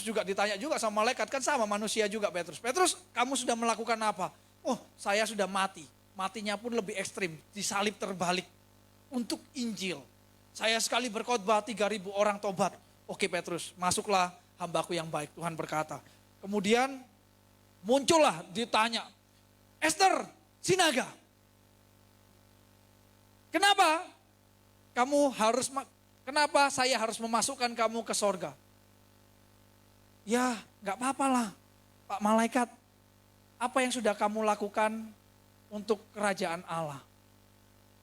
juga ditanya juga sama malaikat, kan sama manusia juga Petrus. Petrus, kamu sudah melakukan apa? Oh, saya sudah mati. Matinya pun lebih ekstrim, disalib terbalik untuk Injil. Saya sekali berkhotbah 3.000 orang tobat. Oke Petrus, masuklah hambaku yang baik, Tuhan berkata. Kemudian muncullah ditanya, Esther Sinaga, kenapa kenapa saya harus memasukkan kamu ke sorga? Ya Nggak apa-apa lah, Pak Malaikat. Apa yang sudah kamu lakukan untuk kerajaan Allah?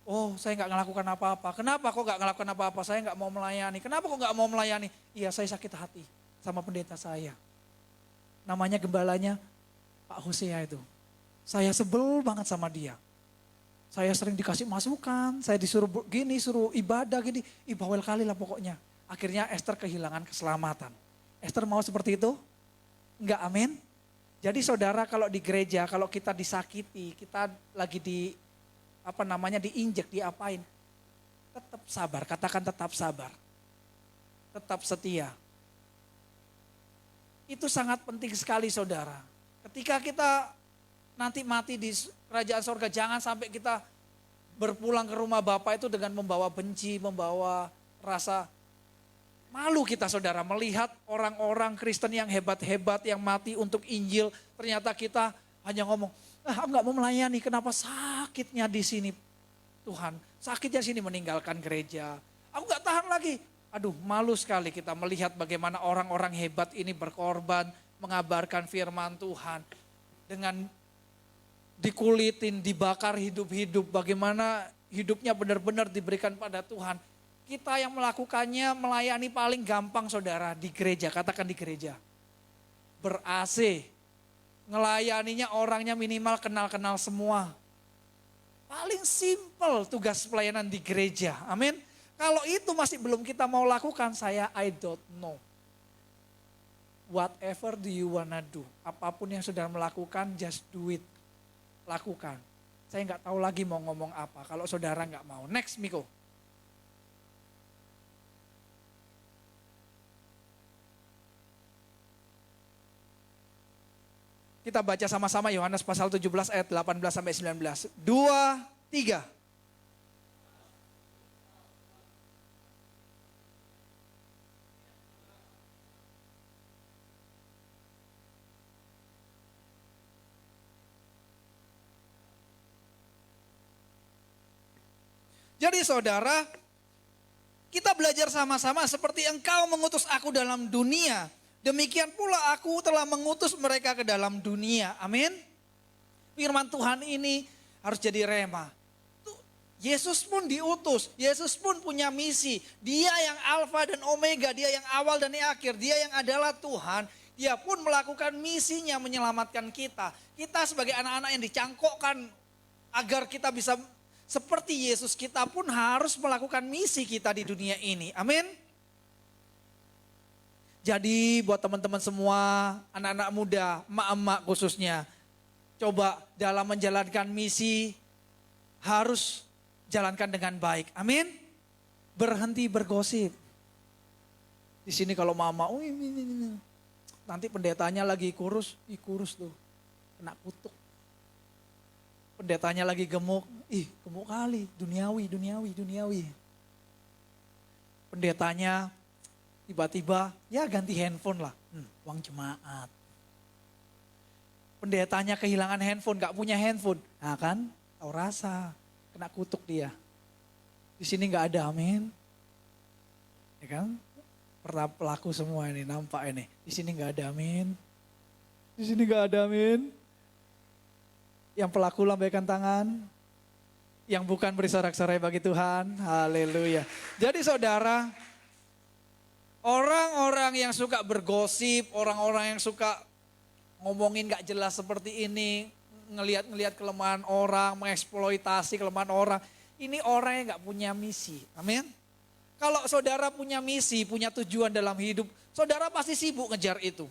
Oh, saya nggak ngelakukan apa-apa. Kenapa kok nggak ngelakukan apa-apa? Saya nggak mau melayani. Kenapa kok nggak mau melayani? Iya, saya sakit hati sama pendeta saya. Namanya gembalanya Pak Hosea itu. Saya sebel banget sama dia. Saya sering dikasih masukan, saya disuruh gini, suruh ibadah gini. Bawel kali lah pokoknya. Akhirnya Esther kehilangan keselamatan. Esther mau seperti itu? Enggak, amin. Jadi saudara, kalau di gereja, kalau kita disakiti, kita lagi diinjek, diapain, tetap sabar, katakan tetap sabar. Tetap setia. Itu sangat penting sekali saudara. Ketika kita nanti mati di kerajaan sorga, jangan sampai kita berpulang ke rumah Bapa itu dengan membawa benci, membawa rasa malu kita saudara. Melihat orang-orang Kristen yang hebat-hebat, yang mati untuk Injil, ternyata kita hanya ngomong, aku gak mau melayani, kenapa sakitnya di sini Tuhan. Sakitnya sini meninggalkan gereja. Aku gak tahan lagi. Aduh, malu sekali kita melihat bagaimana orang-orang hebat ini berkorban, mengabarkan firman Tuhan. Dengan dikulitin, dibakar hidup-hidup, bagaimana hidupnya benar-benar diberikan pada Tuhan. Kita yang melakukannya, melayani paling gampang saudara, di gereja, katakan di gereja. Ber-AC, ngelayaninya orangnya minimal kenal-kenal semua. Paling simple tugas pelayanan di gereja, amin. Kalau itu masih belum kita mau lakukan, I don't know. Whatever do you wanna do. Apapun yang sudah melakukan, just do it. Lakukan. Saya nggak tahu lagi mau ngomong apa, kalau saudara nggak mau. Next, Miko. Kita baca sama-sama Yohanes pasal 17 ayat 18 sampai 19. 2, 3. Jadi saudara, kita belajar sama-sama seperti engkau mengutus aku dalam dunia. Demikian pula aku telah mengutus mereka ke dalam dunia. Amin. Firman Tuhan ini harus jadi rema. Yesus pun diutus, Yesus pun punya misi. Dia yang alfa dan omega, dia yang awal dan yang akhir, dia yang adalah Tuhan. Dia pun melakukan misinya menyelamatkan kita. Kita sebagai anak-anak yang dicangkokkan agar kita bisa seperti Yesus, kita pun harus melakukan misi kita di dunia ini. Amin. Jadi buat teman-teman semua, anak-anak muda, emak-emak khususnya, coba dalam menjalankan misi harus jalankan dengan baik. Amin. Berhenti bergosip. Di sini kalau mama, nanti pendetanya lagi kurus tuh, kena kutuk. Pendetanya lagi gemuk, gemuk kali, duniawi. Pendetanya tiba-tiba, ya ganti handphone lah, uang jemaat. Pendetanya kehilangan handphone, gak punya handphone. Nah kan, tahu rasa, kena kutuk dia. Di sini gak ada, amin. Ya kan, pelaku semua ini, nampak ini. Di sini gak ada, amin. Di sini gak ada, amin. Yang pelaku lambaikan tangan. Yang bukan beri sorak-sorai bagi Tuhan. Haleluya. Jadi saudara, orang-orang yang suka bergosip, orang-orang yang suka ngomongin gak jelas seperti ini, ngelihat kelemahan orang, mengeksploitasi kelemahan orang, ini orang yang gak punya misi. Amin. Kalau saudara punya misi, punya tujuan dalam hidup, saudara pasti sibuk ngejar itu.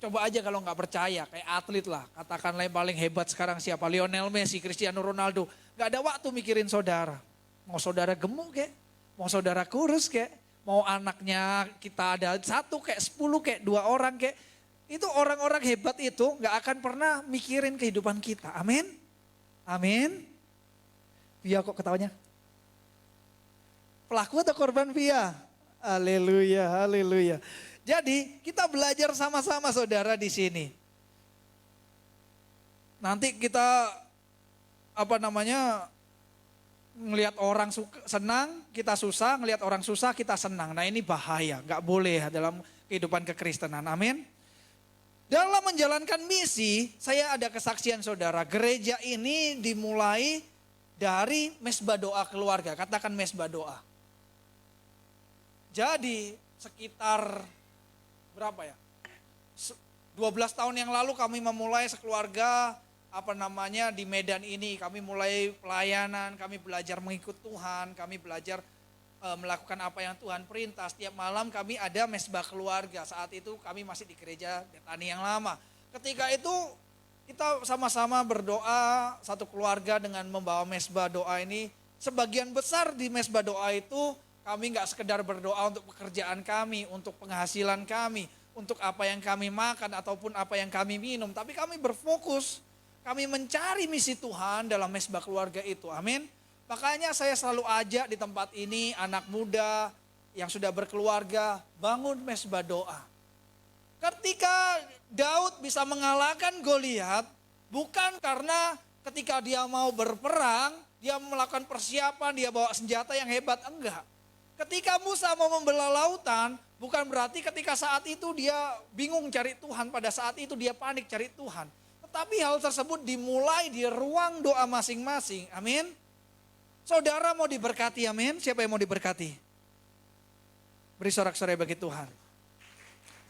Coba aja kalau nggak percaya, kayak atlet lah. Katakanlah yang paling hebat sekarang siapa? Lionel Messi, Cristiano Ronaldo. Nggak ada waktu mikirin saudara. Mau saudara gemuk kek, mau saudara kurus kek, mau anaknya kita ada 1 kek, 10 kek, 2 orang kek. Itu orang-orang hebat itu nggak akan pernah mikirin kehidupan kita. Amin. Amin. Via kok ketawanya? Pelaku atau korban Via? Haleluya, haleluya. Jadi kita belajar sama-sama saudara di sini. Nanti kita ngelihat orang senang, kita susah, ngelihat orang susah, kita senang. Nah ini bahaya, nggak boleh dalam kehidupan kekristenan. Amin. Dalam menjalankan misi, saya ada kesaksian saudara. Gereja ini dimulai dari mesbah doa keluarga. Katakan mesbah doa. Jadi sekitar berapa ya? 12 tahun yang lalu kami memulai sekeluarga di Medan ini. Kami mulai pelayanan, kami belajar mengikut Tuhan, kami belajar melakukan apa yang Tuhan perintah. Setiap malam kami ada mesbah keluarga. Saat itu kami masih di gereja Betani yang lama. Ketika itu kita sama-sama berdoa satu keluarga dengan membawa mesbah doa ini. Sebagian besar di mesbah doa itu kami gak sekedar berdoa untuk pekerjaan kami, untuk penghasilan kami, untuk apa yang kami makan ataupun apa yang kami minum. Tapi kami berfokus, kami mencari misi Tuhan dalam mesbah keluarga itu. Amin. Makanya saya selalu ajak di tempat ini anak muda yang sudah berkeluarga, bangun mesbah doa. Ketika Daud bisa mengalahkan Goliat, bukan karena ketika dia mau berperang, dia melakukan persiapan, dia bawa senjata yang hebat, enggak. Ketika Musa mau membelah lautan, bukan berarti ketika saat itu dia bingung cari Tuhan, pada saat itu dia panik cari Tuhan. Tetapi hal tersebut dimulai di ruang doa masing-masing, amin. Saudara mau diberkati, amin. Siapa yang mau diberkati? Beri sorak-sorai bagi Tuhan.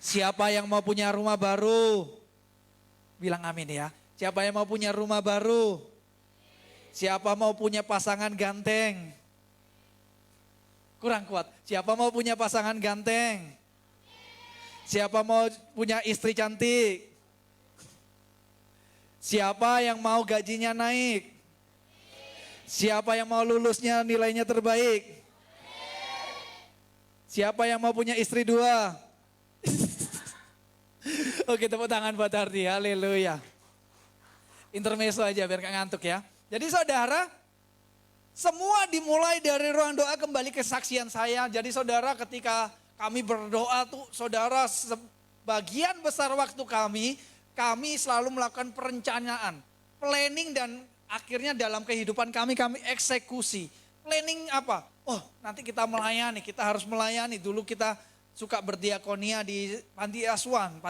Siapa yang mau punya rumah baru? Bilang amin ya. Siapa yang mau punya rumah baru? Siapa mau punya pasangan ganteng? Kurang kuat. Siapa mau punya pasangan ganteng? Siapa mau punya istri cantik? Siapa yang mau gajinya naik? Siapa yang mau lulusnya nilainya terbaik? Siapa yang mau punya istri 2? Oke, tepuk tangan buat Hardi, haleluya. Intermezzo aja biar gak ngantuk ya. Jadi saudara, semua dimulai dari ruang doa. Kembali kesaksian saya. Jadi saudara, ketika kami berdoa tuh saudara, sebagian besar waktu kami selalu melakukan perencanaan, planning, dan akhirnya dalam kehidupan kami eksekusi. Planning apa? Oh, nanti kita melayani, kita harus melayani. Dulu kita suka berdiakonia di panti asuhan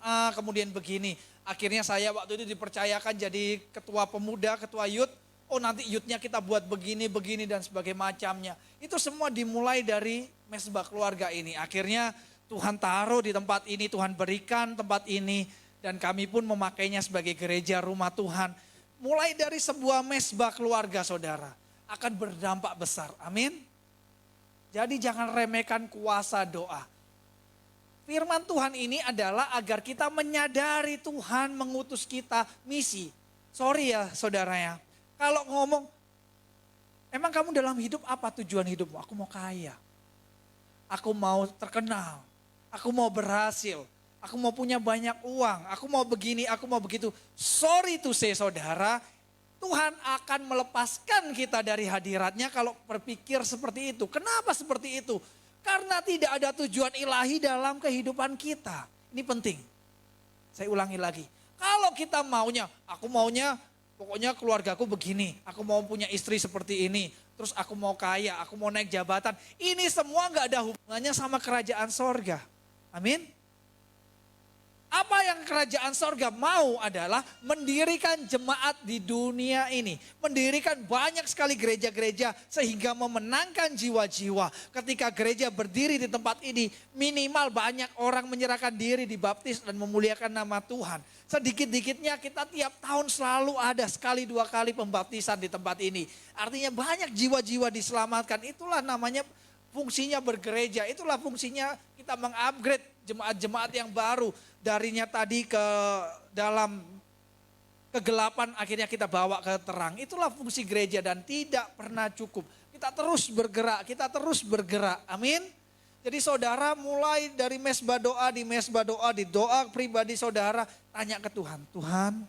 A, kemudian begini. Akhirnya saya waktu itu dipercayakan jadi ketua pemuda, ketua youth. Oh, nanti youthnya kita buat begini, dan sebagainya macamnya. Itu semua dimulai dari mesbah keluarga ini. Akhirnya Tuhan taruh di tempat ini, Tuhan berikan tempat ini. Dan kami pun memakainya sebagai gereja rumah Tuhan. Mulai dari sebuah mesbah keluarga saudara, akan berdampak besar. Amin. Jadi jangan remehkan kuasa doa. Firman Tuhan ini adalah agar kita menyadari Tuhan mengutus kita misi. Sorry ya saudara ya. Kalau ngomong, emang kamu dalam hidup apa tujuan hidupmu? Aku mau kaya. Aku mau terkenal. Aku mau berhasil. Aku mau punya banyak uang, aku mau begini, aku mau begitu. Sorry to say saudara, Tuhan akan melepaskan kita dari hadiratnya kalau berpikir seperti itu. Kenapa seperti itu? Karena tidak ada tujuan ilahi dalam kehidupan kita. Ini penting. Saya ulangi lagi. Kalau kita aku maunya pokoknya keluargaku begini. Aku mau punya istri seperti ini. Terus aku mau kaya, aku mau naik jabatan. Ini semua gak ada hubungannya sama kerajaan sorga. Amin. Apa yang kerajaan sorga mau adalah mendirikan jemaat di dunia ini. Mendirikan banyak sekali gereja-gereja sehingga memenangkan jiwa-jiwa. Ketika gereja berdiri di tempat ini, minimal banyak orang menyerahkan diri, dibaptis dan memuliakan nama Tuhan. Sedikit-dikitnya kita tiap tahun selalu ada sekali 2 kali pembaptisan di tempat ini. Artinya banyak jiwa-jiwa diselamatkan. Itulah namanya fungsinya bergereja. Itulah fungsinya kita mengupgrade jemaat-jemaat yang baru. Darinya tadi ke dalam kegelapan akhirnya kita bawa ke terang. Itulah fungsi gereja dan tidak pernah cukup. Kita terus bergerak. Amin. Jadi saudara mulai dari mesbah doa, di doa pribadi saudara, tanya ke Tuhan. Tuhan,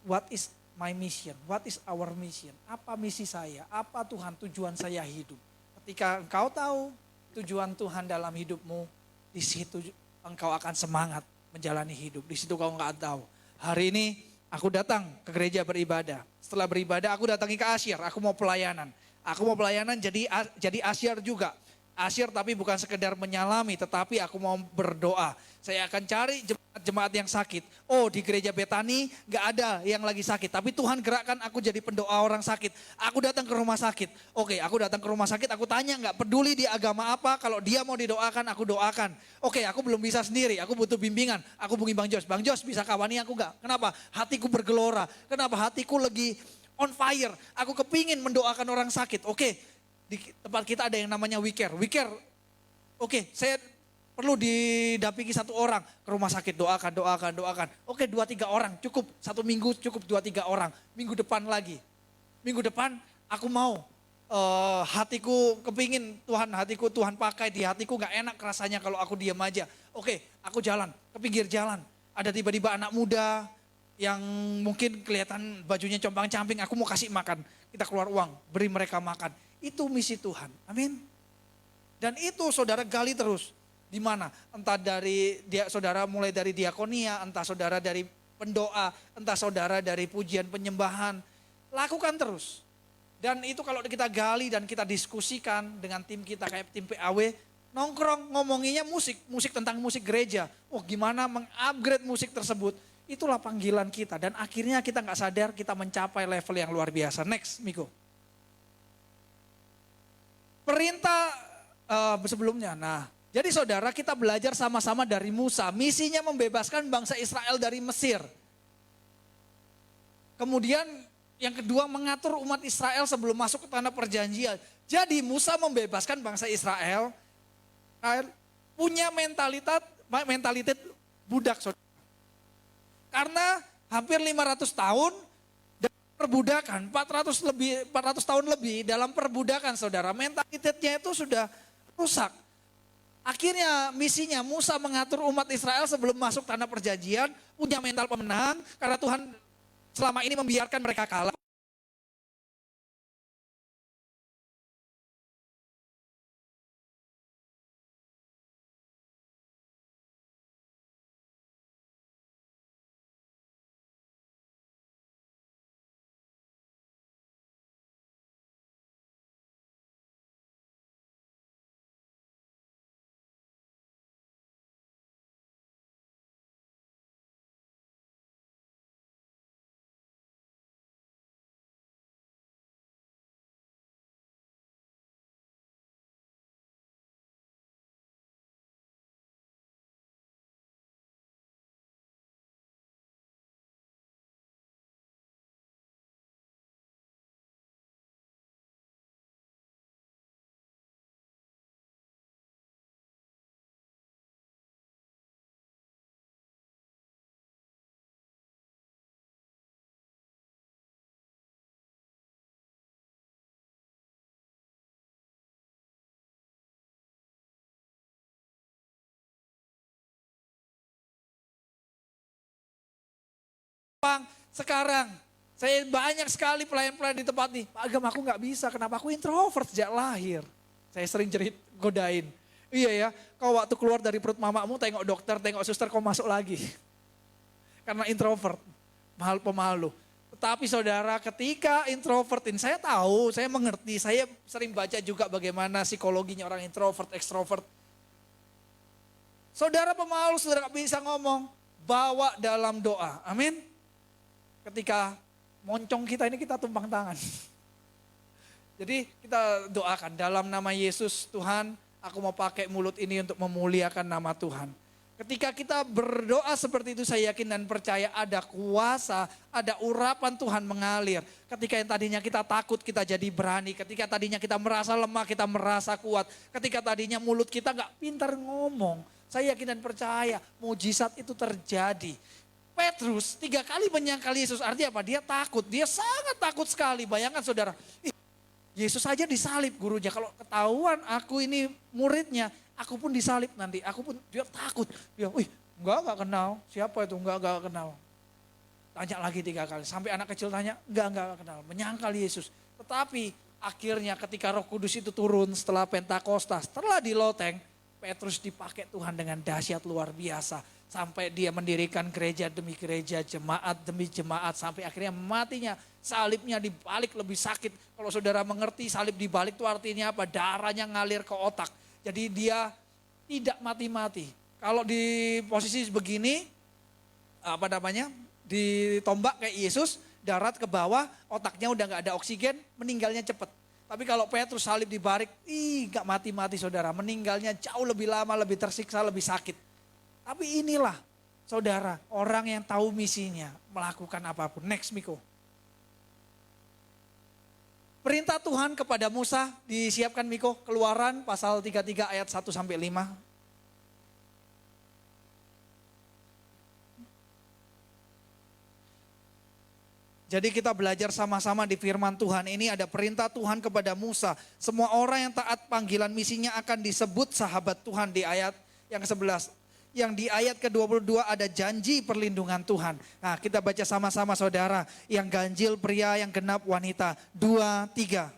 what is my mission? What is our mission? Apa misi saya? Apa Tuhan tujuan saya hidup? Ketika engkau tahu tujuan Tuhan dalam hidupmu, di situ engkau akan semangat menjalani hidup. Di situ kau enggak tahu. Hari ini aku datang ke gereja beribadah. Setelah beribadah aku datangi ke Asyir. Aku mau pelayanan. jadi Asyir juga. Asyir tapi bukan sekedar menyalami, tetapi aku mau berdoa. Saya akan cari jemaat-jemaat yang sakit. Oh, di gereja Betani gak ada yang lagi sakit. Tapi Tuhan gerakkan aku jadi pendoa orang sakit. Aku datang ke rumah sakit. Oke, aku datang ke rumah sakit, aku tanya gak peduli dia agama apa. Kalau dia mau didoakan, aku doakan. Oke, aku belum bisa sendiri, aku butuh bimbingan. Aku hubungi Bang Jos. Bang Jos bisa kawani aku gak? Kenapa? Hatiku bergelora. Kenapa? Hatiku lagi on fire. Aku kepingin mendoakan orang sakit. Oke, di tempat kita ada yang namanya WeCare. WeCare, oke, saya perlu didampingi satu orang ke rumah sakit, doakan. Oke, 2-3 orang cukup, 1 minggu cukup 2-3 orang. Minggu depan lagi. Minggu depan aku mau, hatiku kepingin hatiku Tuhan pakai, di hatiku gak enak rasanya kalau aku diam aja. Oke, aku jalan, ke pinggir jalan. Ada tiba-tiba anak muda yang mungkin kelihatan bajunya compang-camping, aku mau kasih makan. Kita keluar uang, beri mereka makan. Itu misi Tuhan, amin. Dan itu saudara gali terus. Di mana? Entah dari saudara mulai dari diakonia, entah saudara dari pendoa, entah saudara dari pujian penyembahan. Lakukan terus. Dan itu kalau kita gali dan kita diskusikan dengan tim kita kayak tim PAW, nongkrong ngomonginnya musik tentang musik gereja. Oh, gimana mengupgrade musik tersebut. Itulah panggilan kita dan akhirnya kita nggak sadar kita mencapai level yang luar biasa. Next, Miko. Perintah sebelumnya. Nah, jadi saudara kita belajar sama-sama dari Musa. Misinya membebaskan bangsa Israel dari Mesir. Kemudian yang kedua mengatur umat Israel sebelum masuk ke tanah perjanjian. Jadi Musa membebaskan bangsa Israel punya mentalitas budak, saudara. Karena hampir 500 tahun dalam perbudakan, 400 tahun lebih dalam perbudakan, saudara. Mentalitasnya itu sudah rusak. Akhirnya misinya Musa mengatur umat Israel sebelum masuk tanah perjanjian, punya mental pemenang karena Tuhan selama ini membiarkan mereka kalah. Sekarang saya banyak sekali pelayan-pelayan di tempat ini. Pak Agam, aku gak bisa, kenapa? Aku introvert sejak lahir. Saya sering godain. Iya ya, kau waktu keluar dari perut mamamu tengok dokter, tengok suster, kau masuk lagi. Karena introvert, pemalu. Tetapi saudara, ketika introvertin, saya tahu, saya mengerti, saya sering baca juga bagaimana psikologinya orang introvert, ekstrovert. Saudara pemalu, saudara gak bisa ngomong, bawa dalam doa, amin. Ketika moncong kita ini kita tumpang tangan. Jadi kita doakan dalam nama Yesus, Tuhan, aku mau pakai mulut ini untuk memuliakan nama Tuhan. Ketika kita berdoa seperti itu, saya yakin dan percaya ada kuasa, ada urapan Tuhan mengalir. Ketika yang tadinya kita takut, kita jadi berani. Ketika tadinya kita merasa lemah, kita merasa kuat. Ketika tadinya mulut kita gak pintar ngomong, saya yakin dan percaya mujizat itu terjadi. Petrus 3 kali menyangkal Yesus, artinya apa? Dia takut, dia sangat takut sekali. Bayangkan saudara, Yesus saja disalib gurunya. Kalau ketahuan aku ini muridnya, aku pun disalib nanti. Aku pun, dia takut. Dia, enggak kenal. Siapa itu? Enggak kenal. Tanya lagi 3 kali. Sampai anak kecil tanya, enggak kenal. Menyangkal Yesus. Tetapi akhirnya ketika Roh Kudus itu turun setelah Pentakosta, setelah di loteng, Petrus dipakai Tuhan dengan dahsyat luar biasa. Sampai dia mendirikan gereja demi gereja, jemaat demi jemaat. Sampai akhirnya matinya, salibnya dibalik lebih sakit. Kalau saudara mengerti salib dibalik itu artinya apa? Darahnya ngalir ke otak. Jadi dia tidak mati-mati. Kalau di posisi begini, ditombak kayak Yesus, darat ke bawah, otaknya udah gak ada oksigen, meninggalnya cepet. Tapi kalau Petrus salib dibarik, gak mati-mati saudara, meninggalnya jauh lebih lama, lebih tersiksa, lebih sakit. Tapi inilah saudara, orang yang tahu misinya, melakukan apapun. Next Miko. Perintah Tuhan kepada Musa, disiapkan Miko, Keluaran pasal 33 ayat 1-5. Jadi kita belajar sama-sama di firman Tuhan ini ada perintah Tuhan kepada Musa. Semua orang yang taat panggilan misinya akan disebut sahabat Tuhan di ayat yang ke-11. Yang di ayat ke-22 ada janji perlindungan Tuhan. Nah kita baca sama-sama saudara. Yang ganjil pria, yang genap wanita. 2, 3.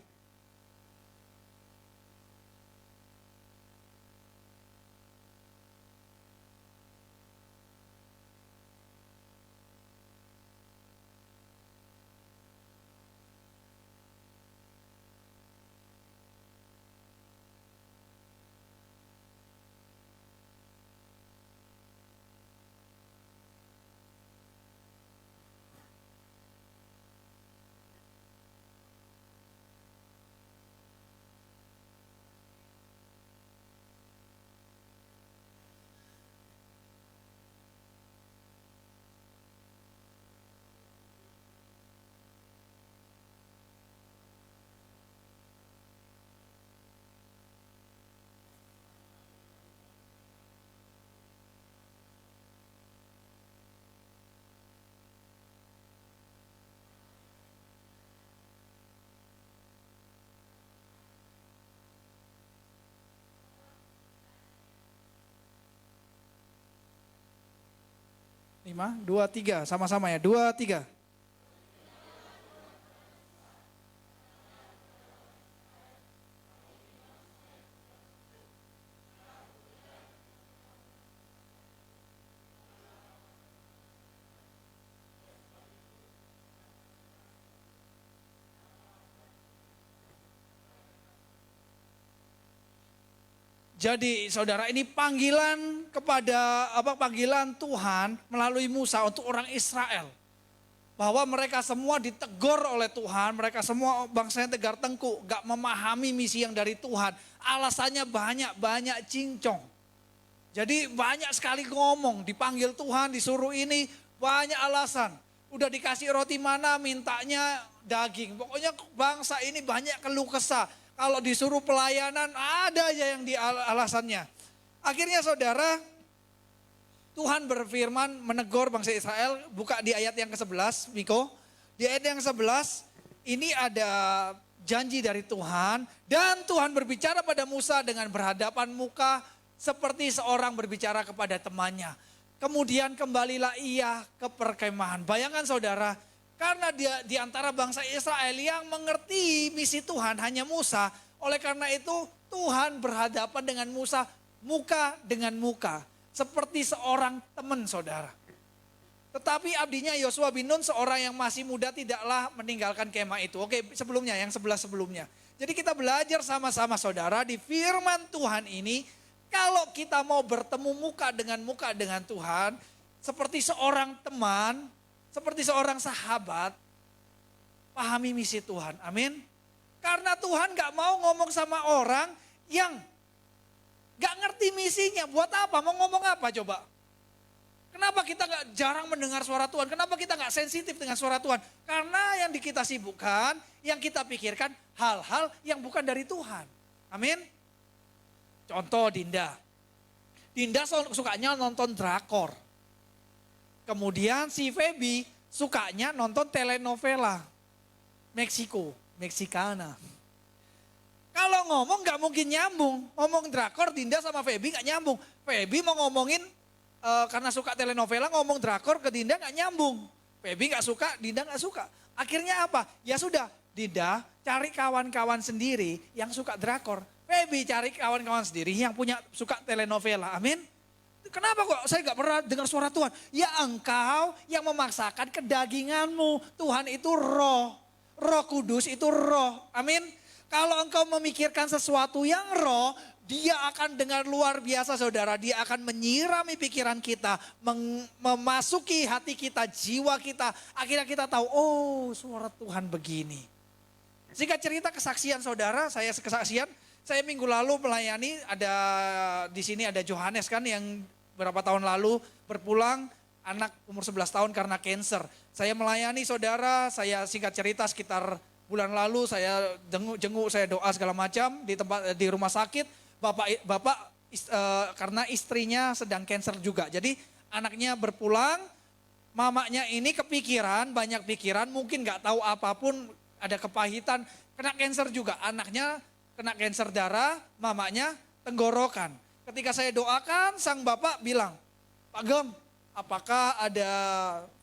Lima, 2, 3, sama-sama ya, 2, 3. Jadi saudara ini panggilan panggilan Tuhan melalui Musa untuk orang Israel. Bahwa mereka semua ditegur oleh Tuhan, mereka semua bangsanya tegar tengkuk, gak memahami misi yang dari Tuhan. Alasannya banyak cincong. Jadi banyak sekali ngomong, dipanggil Tuhan, disuruh ini, banyak alasan. Udah dikasih roti mana, mintanya daging. Pokoknya bangsa ini banyak keluh kesah. Kalau disuruh pelayanan ada aja yang di alasannya. Akhirnya saudara, Tuhan berfirman menegur bangsa Israel, buka di ayat yang ke-11, Miko. Di ayat yang ke-11, ini ada janji dari Tuhan. Dan Tuhan berbicara pada Musa dengan berhadapan muka seperti seorang berbicara kepada temannya. Kemudian kembalilah ia ke perkemahan. Bayangkan saudara, karena dia di antara bangsa Israel yang mengerti misi Tuhan hanya Musa. Oleh karena itu Tuhan berhadapan dengan Musa muka dengan muka. Seperti seorang teman saudara. Tetapi abdinya Yosua bin Nun seorang yang masih muda tidaklah meninggalkan kemah itu. Oke sebelumnya yang 11 sebelumnya. Jadi kita belajar sama-sama saudara di firman Tuhan ini. Kalau kita mau bertemu muka dengan Tuhan. Seperti seorang teman. Seperti seorang sahabat, pahami misi Tuhan, amin. Karena Tuhan gak mau ngomong sama orang yang gak ngerti misinya, buat apa, mau ngomong apa coba. Kenapa kita gak jarang mendengar suara Tuhan, kenapa kita gak sensitif dengan suara Tuhan. Karena yang kita sibukkan, yang kita pikirkan hal-hal yang bukan dari Tuhan, amin. Contoh Dinda sukanya nonton drakor. Kemudian si Feby sukanya nonton telenovela Meksikana. Kalau ngomong gak mungkin nyambung. Ngomong drakor Dinda sama Feby gak nyambung. Feby mau ngomongin karena suka telenovela ngomong drakor ke Dinda gak nyambung. Feby gak suka, Dinda gak suka. Akhirnya apa? Ya sudah, Dinda cari kawan-kawan sendiri yang suka drakor. Feby cari kawan-kawan sendiri yang suka telenovela. Amin. Kenapa kok saya gak pernah dengar suara Tuhan? Ya engkau yang memaksakan kedaginganmu. Tuhan itu roh. Roh Kudus itu roh. Amin. Kalau engkau memikirkan sesuatu yang roh, Dia akan dengan luar biasa saudara, dia akan menyirami pikiran kita, memasuki hati kita, jiwa kita. Akhirnya kita tahu, oh suara Tuhan begini. Singkat cerita kesaksian saudara, saya minggu lalu melayani, ada di sini ada Johannes kan yang berapa tahun lalu berpulang, anak umur 11 tahun karena cancer. Saya melayani saudara, saya singkat cerita sekitar bulan lalu saya jenguk, saya doa segala macam di rumah sakit. Bapak karena istrinya sedang cancer juga. Jadi anaknya berpulang, mamanya ini kepikiran, banyak pikiran, mungkin gak tahu apapun, ada kepahitan, kena cancer juga. Anaknya kena cancer darah, mamanya tenggorokan. Ketika saya doakan, sang bapak bilang, Pak Gem, apakah ada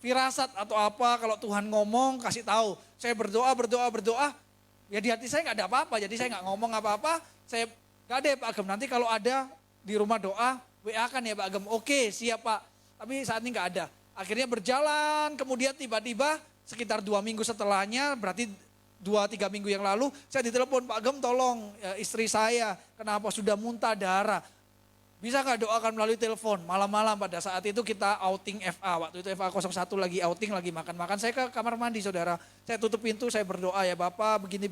firasat atau apa kalau Tuhan ngomong kasih tahu. Saya berdoa, ya di hati saya gak ada apa-apa, jadi saya gak ngomong apa-apa, saya gak ada ya Pak Agem, nanti kalau ada di rumah doa, WA kan ya Pak Agem. Oke siap Pak, tapi saat ini gak ada. Akhirnya berjalan, kemudian tiba-tiba sekitar 2 minggu setelahnya, berarti 2-3 minggu yang lalu, saya ditelepon, Pak Agem tolong istri saya, kenapa sudah muntah darah. Bisa gak doakan melalui telepon, malam-malam pada saat itu kita outing FA, waktu itu FA 01 lagi outing, lagi makan-makan. Saya ke kamar mandi saudara, saya tutup pintu, saya berdoa ya Bapak begini.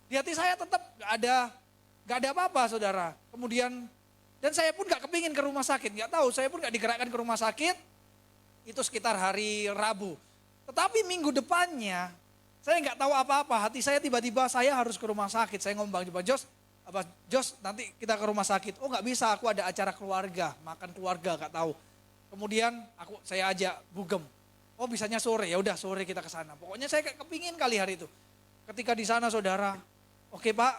Di hati saya tetap gak ada apa-apa saudara. Kemudian, dan saya pun gak kepingin ke rumah sakit. Gak tahu, saya pun gak digerakkan ke rumah sakit. Itu sekitar hari Rabu. Tetapi minggu depannya, saya gak tahu apa-apa. Hati saya tiba-tiba saya harus ke rumah sakit. Saya ngomong Bang Jos nanti kita ke rumah sakit. Oh gak bisa, aku ada acara keluarga. Makan keluarga, gak tahu. Kemudian saya ajak Bugem. Oh bisanya sore, ya udah sore kita ke sana. Pokoknya saya kepingin kali hari itu. Ketika di sana saudara, oke Pak,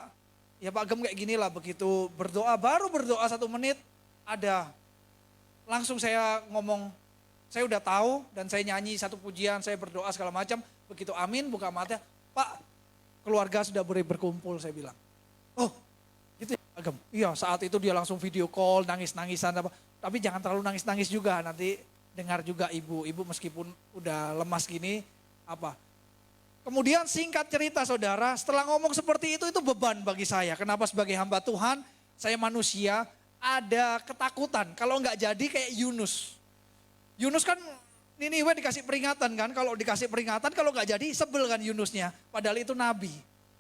ya Pak Gem kayak gini lah, begitu baru berdoa 1 menit, langsung saya ngomong, saya udah tahu dan saya nyanyi satu pujian, saya berdoa segala macam, begitu amin, buka mata, Pak keluarga sudah boleh berkumpul, saya bilang. Oh gitu ya Pak Gem, iya saat itu dia langsung video call, nangis-nangisan, tapi jangan terlalu nangis-nangis juga, nanti dengar juga ibu meskipun udah lemas gini, Kemudian singkat cerita saudara, setelah ngomong seperti itu beban bagi saya. Kenapa sebagai hamba Tuhan, saya manusia, ada ketakutan. Kalau nggak jadi kayak Yunus. Yunus kan Niniwe dikasih peringatan kan, kalau dikasih peringatan kalau nggak jadi sebel kan Yunusnya. Padahal itu nabi.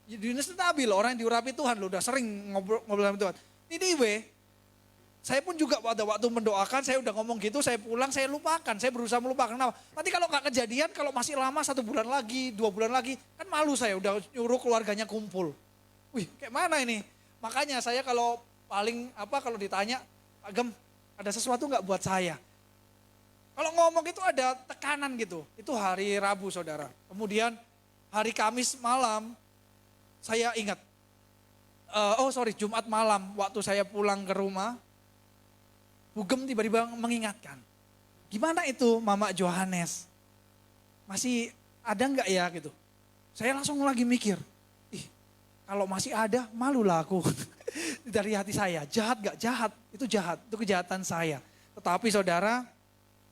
Yunus itu nabi loh, orang yang diurapi Tuhan loh, udah sering ngobrol sama Tuhan. Niniwe, saya pun juga pada waktu mendoakan, saya udah ngomong gitu, saya pulang, saya lupakan, saya berusaha melupakan. Kenapa? Nanti kalau gak kejadian, kalau masih lama 1 bulan lagi, 2 bulan lagi, kan malu saya udah nyuruh keluarganya kumpul. Wih, kayak mana ini? Makanya saya kalau kalau ditanya, Pak Gem, ada sesuatu gak buat saya? Kalau ngomong itu ada tekanan gitu, itu hari Rabu saudara. Kemudian hari Kamis malam, saya ingat, Jumat malam, waktu saya pulang ke rumah, Bugem tiba-tiba mengingatkan, gimana itu Mama Johannes? Masih ada enggak ya gitu? Saya langsung lagi mikir, kalau masih ada malulah aku. Dari hati saya, jahat gak jahat? Itu jahat, itu kejahatan saya. Tetapi saudara,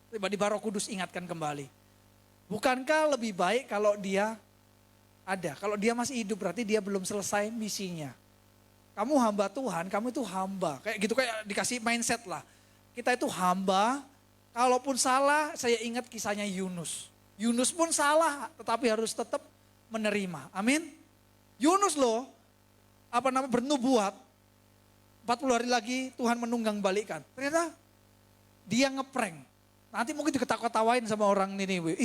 tiba-tiba Roh Kudus ingatkan kembali. Bukankah lebih baik kalau dia ada? Kalau dia masih hidup berarti dia belum selesai misinya. Kamu hamba Tuhan, kamu itu hamba. Kayak gitu, kayak dikasih mindset lah. Kita itu hamba, kalaupun salah, saya ingat kisahnya Yunus. Yunus pun salah, tetapi harus tetap menerima. Amin. Yunus loh, bernubuat, 40 hari lagi Tuhan menunggang balikan. Ternyata dia ngeprank. Nanti mungkin diketawa-tawain sama orang Niniwe.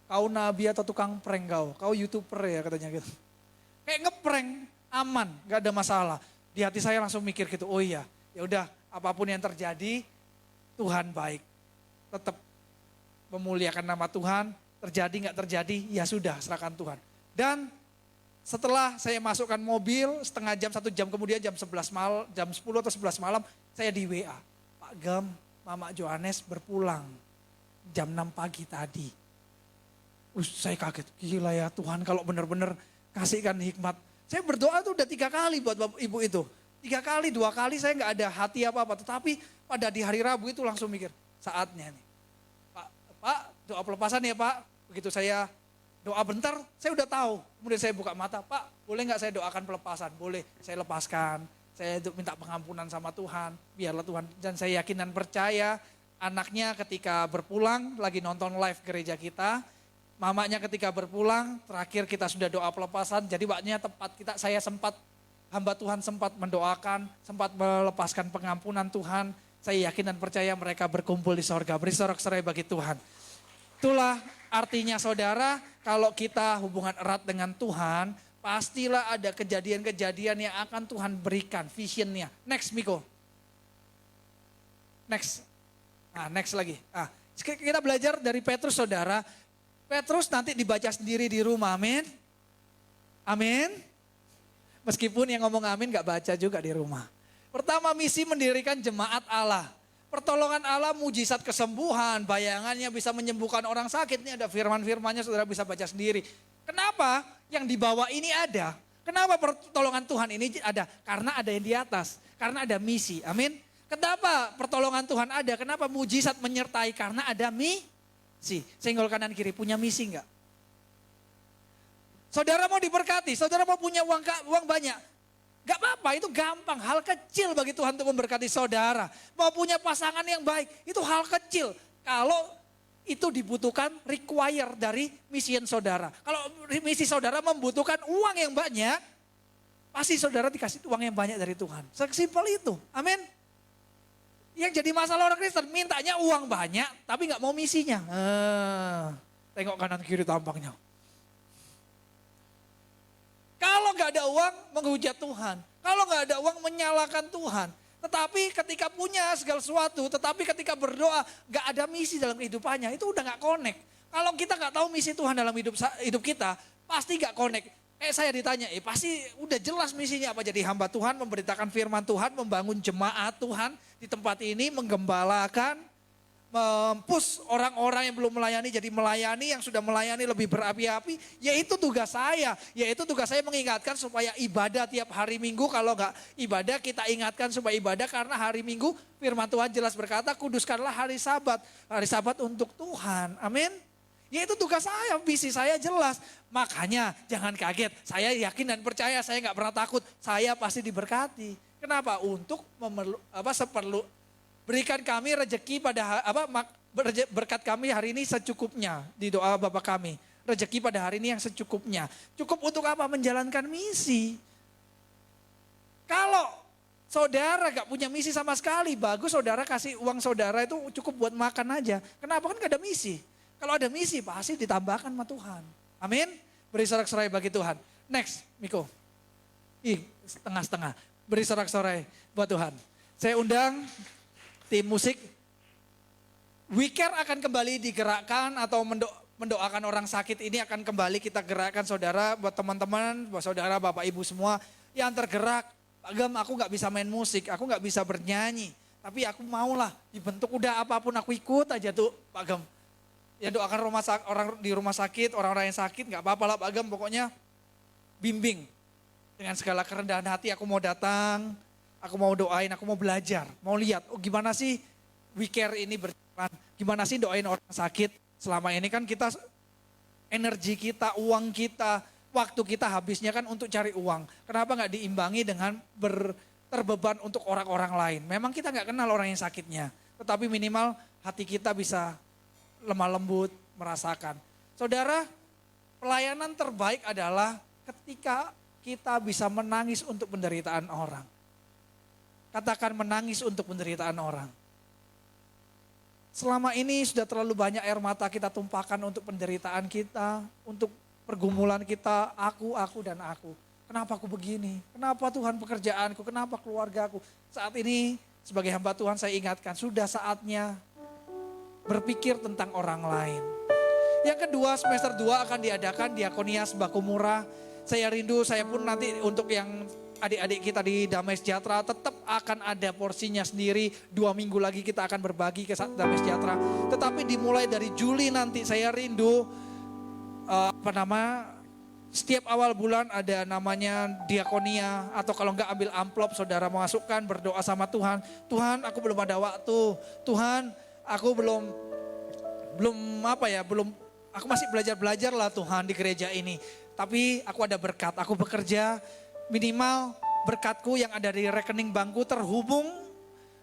Kau nabi atau tukang prank kau YouTuber ya katanya gitu. Kayak ngeprank, aman, gak ada masalah. Di hati saya langsung mikir gitu, oh iya, ya udah apapun yang terjadi, Tuhan baik. Tetap memuliakan nama Tuhan, terjadi nggak terjadi, ya sudah serahkan Tuhan. Dan setelah saya masukkan mobil, setengah jam, 1 jam kemudian jam 10 atau 11 malam, saya di WA. Pak Gem, Mama Johannes berpulang jam 6 pagi tadi. Saya kaget, gila ya Tuhan kalau benar-benar kasihkan hikmat. Saya berdoa tuh udah 3 kali buat ibu itu. 3 kali, 2 kali saya nggak ada hati apa-apa. Tetapi pada di hari Rabu itu langsung mikir, saatnya nih. Pak, doa pelepasan ya Pak. Begitu saya doa bentar, saya udah tahu. Kemudian saya buka mata, Pak boleh nggak saya doakan pelepasan? Boleh, saya lepaskan. saya untuk minta pengampunan sama Tuhan. Biarlah Tuhan, dan saya yakin dan percaya anaknya ketika berpulang lagi nonton live gereja kita, mamanya ketika berpulang, terakhir kita sudah doa pelepasan, jadi waktunya tepat hamba Tuhan sempat mendoakan, sempat melepaskan pengampunan Tuhan. Saya yakin dan percaya mereka berkumpul di sorga, beri sorak-sorai bagi Tuhan. Itulah artinya saudara, kalau kita hubungan erat dengan Tuhan, pastilah ada kejadian-kejadian yang akan Tuhan berikan, visionnya. Next Miko. Next. Nah, next lagi. Kita belajar dari Petrus saudara. Petrus nanti dibaca sendiri di rumah, amin. Amin. Meskipun yang ngomong amin gak baca juga di rumah. Pertama, misi mendirikan jemaat Allah. Pertolongan Allah, mujizat kesembuhan, bayangannya bisa menyembuhkan orang sakit. Ini ada firman-firmannya, saudara bisa baca sendiri. Kenapa yang di bawah ini ada? Kenapa pertolongan Tuhan ini ada? Karena ada yang di atas, karena ada misi, amin. Kenapa pertolongan Tuhan ada? Kenapa mujizat menyertai? Karena ada misi. Senggol kanan kiri, punya misi enggak? Saudara mau diberkati, saudara mau punya uang banyak. Gak apa-apa, itu gampang, hal kecil bagi Tuhan untuk memberkati saudara. Mau punya pasangan yang baik, itu hal kecil. Kalau itu dibutuhkan require dari misi saudara. Kalau misi saudara membutuhkan uang yang banyak, pasti saudara dikasih uang yang banyak dari Tuhan. Sesimpel itu, amin. Yang jadi masalah orang Kristen, mintanya uang banyak, tapi gak mau misinya. Tengok kanan kiri tampaknya. Kalau gak ada uang, menghujat Tuhan. Kalau gak ada uang, menyalahkan Tuhan. Tetapi ketika punya segala sesuatu, tetapi ketika berdoa, gak ada misi dalam kehidupannya, itu udah gak connect. Kalau kita gak tahu misi Tuhan dalam hidup kita, pasti gak connect. Saya ditanya, pasti udah jelas misinya apa, jadi hamba Tuhan, memberitakan firman Tuhan, membangun jemaat Tuhan di tempat ini, menggembalakan, mempus orang-orang yang belum melayani jadi melayani, yang sudah melayani lebih berapi-api, yaitu tugas saya. Yaitu tugas saya mengingatkan supaya ibadah tiap hari Minggu, kalau enggak ibadah kita ingatkan supaya ibadah, karena hari Minggu firman Tuhan jelas berkata, kuduskanlah hari Sabat untuk Tuhan, amin. Yaitu tugas saya, visi saya jelas. Makanya jangan kaget, saya yakin dan percaya, saya enggak pernah takut, saya pasti diberkati. Kenapa? Untuk berikan kami rezeki berkat kami hari ini secukupnya di doa Bapa kami. Rezeki pada hari ini yang secukupnya. Cukup untuk apa? Menjalankan misi. Kalau saudara gak punya misi sama sekali, bagus saudara kasih uang saudara itu cukup buat makan aja. Kenapa? Kan gak ada misi. Kalau ada misi pasti ditambahkan sama Tuhan. Amin. Beri sorak-sorai bagi Tuhan. Next, Miko. Setengah-setengah. Beri sorak-sorai buat Tuhan. Saya undang tim musik. WeCare akan kembali digerakkan atau mendoakan orang sakit ini akan kembali kita gerakkan saudara, buat teman-teman, buat saudara, bapak ibu semua yang tergerak. Pak Gem, aku gak bisa main musik, aku gak bisa bernyanyi. Tapi aku maulah dibentuk, udah apapun aku ikut aja tuh Pak Gem. Ya doakan orang di rumah sakit, orang-orang yang sakit gak apa-apa lah Pak Gem, pokoknya bimbing. Dengan segala kerendahan hati aku mau datang, aku mau doain, aku mau belajar, mau lihat, oh gimana sih WeCare ini berjalan, gimana sih doain orang sakit. Selama ini kan kita, energi kita, uang kita, waktu kita habisnya kan untuk cari uang. Kenapa gak diimbangi dengan terbeban untuk orang-orang lain. Memang kita gak kenal orang yang sakitnya, tetapi minimal hati kita bisa lemah lembut, merasakan. Saudara, pelayanan terbaik adalah ketika kita bisa menangis untuk penderitaan orang. Katakan menangis untuk penderitaan orang. Selama ini sudah terlalu banyak air mata kita tumpahkan untuk penderitaan kita, untuk pergumulan kita, aku dan aku. Kenapa aku begini? Kenapa Tuhan pekerjaanku? Kenapa keluargaku? Saat ini sebagai hamba Tuhan saya ingatkan, sudah saatnya berpikir tentang orang lain. Yang kedua, semester 2 akan diadakan diakonia sembako murah. Saya rindu, saya pun nanti untuk yang adik-adik kita di Damai Sejahtera tetap akan ada porsinya sendiri. 2 minggu lagi kita akan berbagi ke Damai Sejahtera. Tetapi dimulai dari Juli nanti saya rindu setiap awal bulan ada namanya diakonia, atau kalau enggak ambil amplop saudara masukkan, berdoa sama Tuhan. Tuhan, aku belum ada waktu. Tuhan, aku aku masih belajar lah Tuhan di gereja ini. Tapi aku ada berkat, aku bekerja minimal berkatku yang ada di rekening bankku terhubung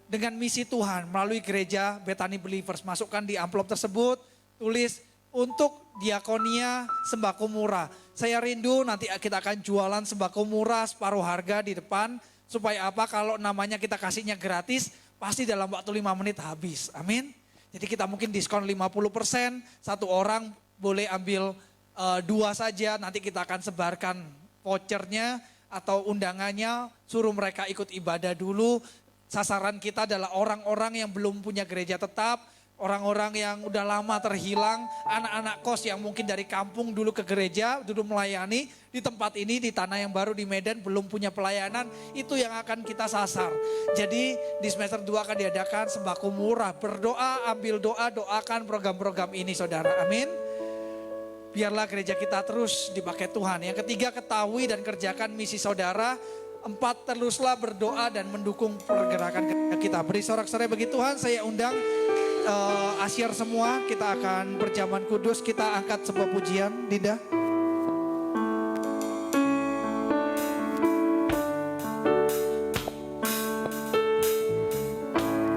dengan misi Tuhan melalui gereja Bethany Believers. Masukkan di amplop tersebut, tulis untuk diakonia sembako murah. Saya rindu nanti kita akan jualan sembako murah separuh harga di depan. Supaya apa? Kalau namanya kita kasihnya gratis, pasti dalam waktu 5 menit habis. Amin. Jadi kita mungkin diskon 50%, satu orang boleh ambil 2 saja. Nanti kita akan sebarkan vouchernya atau undangannya, suruh mereka ikut ibadah dulu. Sasaran kita adalah orang-orang yang belum punya gereja tetap, orang-orang yang udah lama terhilang, anak-anak kos yang mungkin dari kampung dulu ke gereja, dulu melayani di tempat ini, di tanah yang baru di Medan belum punya pelayanan, itu yang akan kita sasar. Jadi di semester 2 akan diadakan sembako murah, berdoa, ambil doa, doakan program-program ini saudara, amin. Biarlah gereja kita terus dipakai Tuhan. Yang ketiga, ketahui dan kerjakan misi saudara. 4, teruslah berdoa dan mendukung pergerakan kita. Beri sorak-sorai bagi Tuhan. Saya undang Asyar semua, kita akan berjaman kudus. Kita angkat sebuah pujian, Dinda.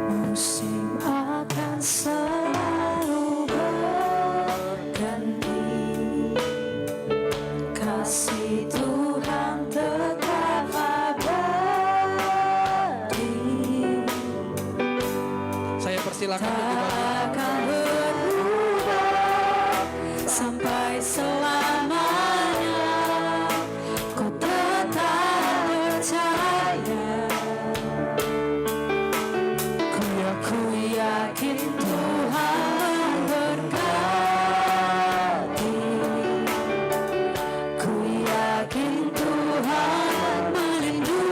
Musim akan selalu berganti, kasih Tuhan tetap abadi. Saya persilakan untuk dibagi. Akan berubah sampai selamanya. Ku tetap percaya. Ku yakin Tuhan berkati. Ku yakin Tuhan melindungi.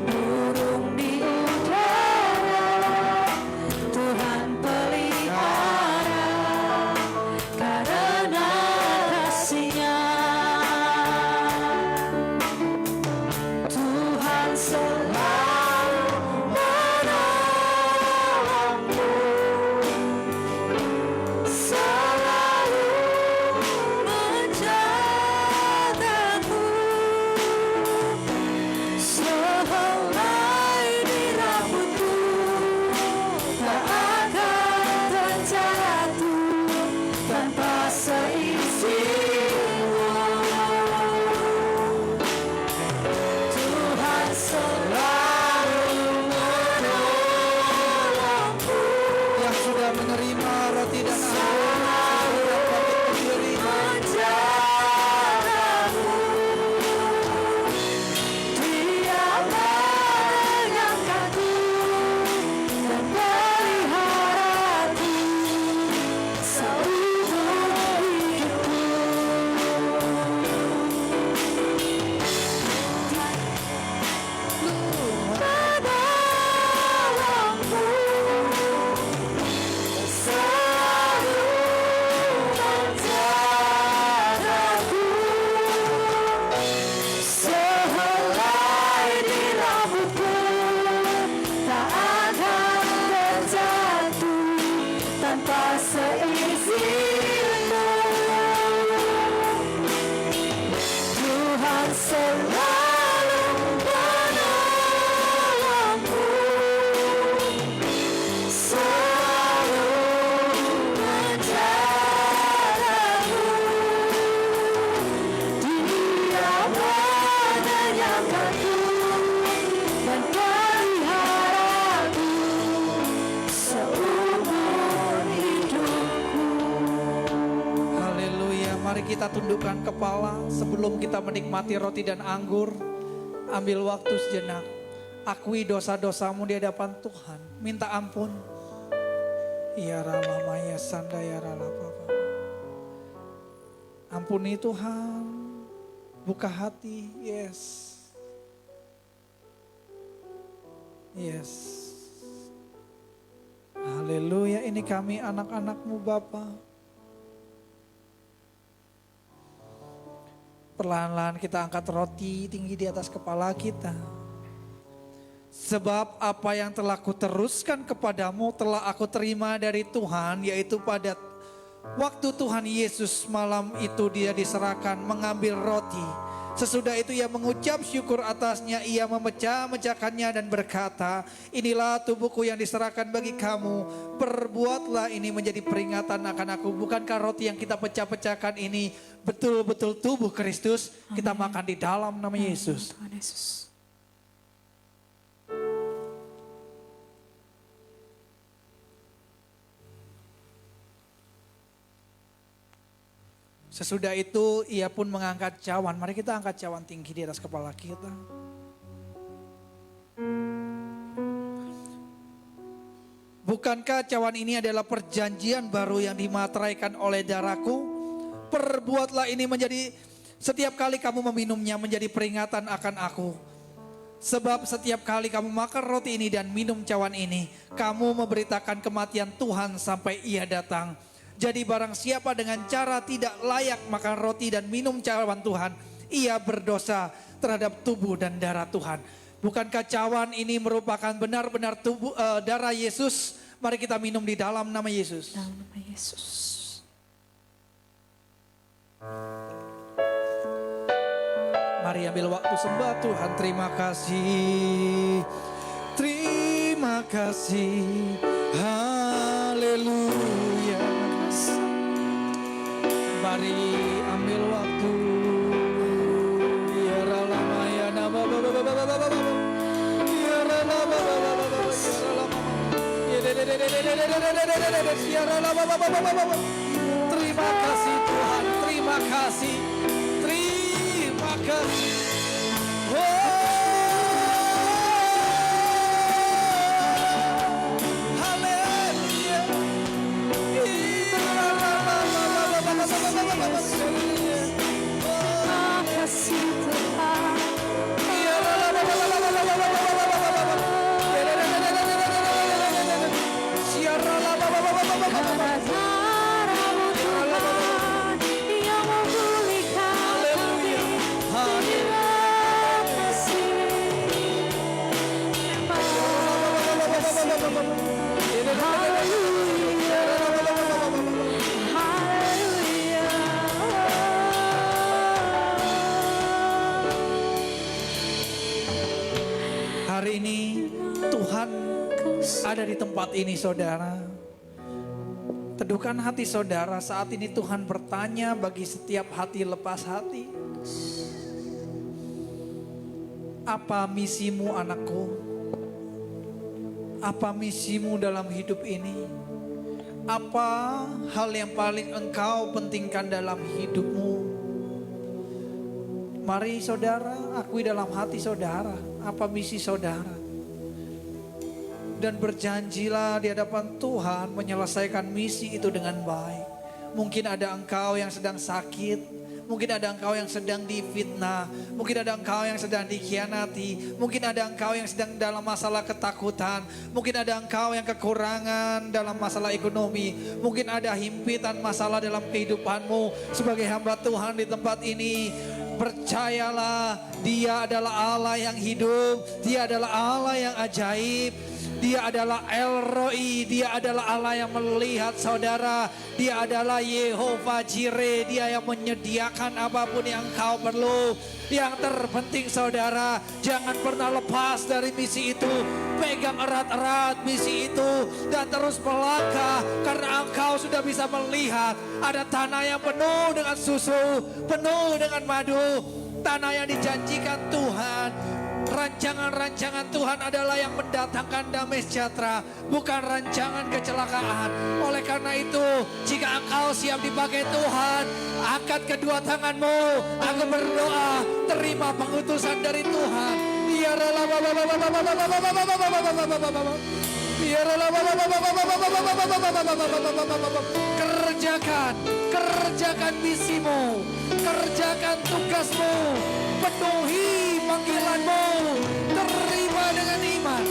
Burung di udara Tuhan pelihara karena kasih-Nya. Tuhan selalu menolongmu, selalu menjagamu. Sehelai di rambutku tak akan terjatuh tanpa seizin-Mu. Tuhan selalu menolongku, Yang sudah menerima roti dan anggur, dapat berdiri. menjagamu. Dia menyangkaku dan peliharaku seumur hidupku. Menolongmu, selalu menjagaku. Sehelai di rambutku tak akan terjatuh tanpa seizin-Mu. Tuhan selalu menolongku, selalu menjagamu. Dia menyangkaku dan peliharaku seumur hidupku. Haleluya, mari kita tundukkan kepala sebelum kita menikmati roti dan anggur. Ambil waktu sejenak, akui dosa-dosamu di hadapan Tuhan, minta ampun. Ya Rama Maya Sanda ya Rala Bapa. Ampuni Tuhan, buka hati, yes. Yes. Haleluya, ini kami anak-anak-Mu Bapa. Perlahan-lahan kita angkat roti tinggi di atas kepala kita. Sebab apa yang telah kuteruskan kepadamu telah aku terima dari Tuhan, yaitu pada Waktu Tuhan Yesus malam itu dia diserahkan mengambil roti. Sesudah itu ia mengucap syukur atasnya, ia memecah-mecahkannya dan berkata, inilah tubuhku yang diserahkan bagi kamu, perbuatlah ini menjadi peringatan akan aku. Bukankah roti yang kita pecah-pecahkan ini betul-betul tubuh Kristus? Kita makan di dalam nama Yesus. Tuhan Yesus. Sesudah itu ia pun mengangkat cawan. Mari kita angkat cawan tinggi di atas kepala kita. Bukankah cawan ini adalah perjanjian baru yang dimateraikan oleh darahku? Perbuatlah ini menjadi, setiap kali kamu meminumnya menjadi peringatan akan aku. Sebab setiap kali kamu makan roti ini dan minum cawan ini, kamu memberitakan kematian Tuhan sampai ia datang. Jadi barang siapa dengan cara tidak layak makan roti dan minum cawan Tuhan, ia berdosa terhadap tubuh dan darah Tuhan. Bukankah cawan ini merupakan benar-benar tubuh darah Yesus? Mari kita minum di dalam nama Yesus. Dalam nama Yesus. Mari ambil waktu sembah Tuhan. Terima kasih. Terima kasih. Haleluya. Mari ambil waktu. Ya ralama ya nama ya ralama terima kasih Tuhan, terima kasih, terima kasih. Hari ini Tuhan ada di tempat ini saudara. Teduhkan hati saudara, saat ini Tuhan bertanya bagi setiap hati lepas hati. Apa misimu anakku? Apa misimu dalam hidup ini? Apa hal yang paling engkau pentingkan dalam hidupmu? Mari saudara, akui dalam hati saudara, apa misi saudara. Dan berjanjilah di hadapan Tuhan menyelesaikan misi itu dengan baik. Mungkin ada engkau yang sedang sakit, mungkin ada engkau yang sedang difitnah, mungkin ada engkau yang sedang dikhianati, mungkin ada engkau yang sedang dalam masalah ketakutan, mungkin ada engkau yang kekurangan dalam masalah ekonomi, mungkin ada himpitan masalah dalam kehidupanmu. Sebagai hamba Tuhan di tempat ini, percayalah, Dia adalah Allah yang hidup, Dia adalah Allah yang ajaib, Dia adalah El Roi, Dia adalah Allah yang melihat saudara, Dia adalah Yehova Jireh, Dia yang menyediakan apapun yang kau perlu. Yang terpenting saudara, jangan pernah lepas dari misi itu, pegang erat-erat misi itu dan terus melangkah, karena engkau sudah bisa melihat ada tanah yang penuh dengan susu, penuh dengan madu, tanah yang dijanjikan Tuhan. Rancangan-rancangan Tuhan adalah yang mendatangkan damai sejahtera, bukan rancangan kecelakaan. Oleh karena itu, jika engkau siap dipakai Tuhan, angkat kedua tanganmu, aku berdoa, terima pengutusan dari Tuhan. Kerjakan misimu, kerjakan tugasmu, penuhi panggilanmu, terima dengan iman.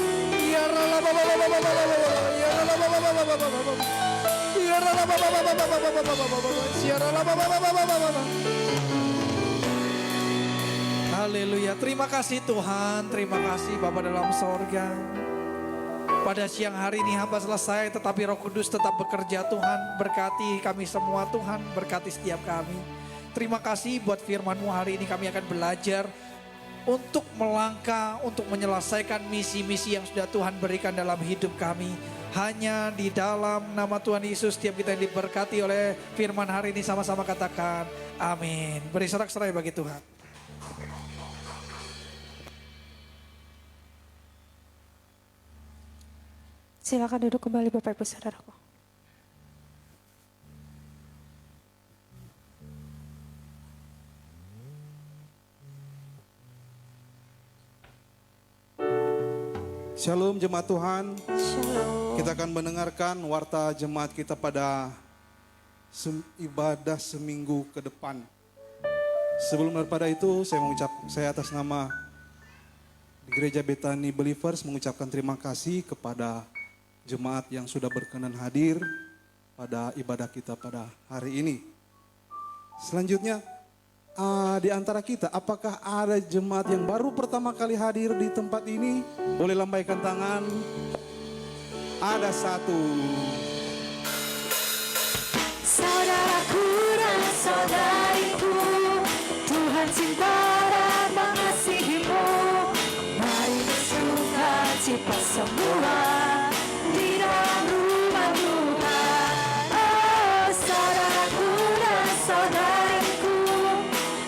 Haleluya, terima kasih Tuhan, terima kasih Bapa dalam sorga. Pada siang hari ini hamba selesai, tetapi Roh Kudus tetap bekerja Tuhan. Berkati kami semua Tuhan, berkati setiap kami. Terima kasih buat firman-Mu hari ini kami akan belajar untuk melangkah, untuk menyelesaikan misi-misi yang sudah Tuhan berikan dalam hidup kami. Hanya di dalam nama Tuhan Yesus setiap kita yang diberkati oleh firman hari ini sama-sama katakan amin. Beri sorak-sorai bagi Tuhan. Silakan duduk kembali Bapak Ibu Saudaraku. Shalom jemaat Tuhan. Shalom. Kita akan mendengarkan warta jemaat kita pada ibadah seminggu ke depan. Sebelum daripada itu saya atas nama Gereja Bethany Believers mengucapkan terima kasih kepada jemaat yang sudah berkenan hadir pada ibadah kita pada hari ini. Selanjutnya di antara kita, apakah ada jemaat yang baru pertama kali hadir di tempat ini? Boleh lambaikan tangan. Ada satu. Saudaraku dan saudariku, Tuhan cinta dan mengasihimu. Mari bersuka cita semua di dalam rumah Tuhan. Oh saudaraku dan saudariku,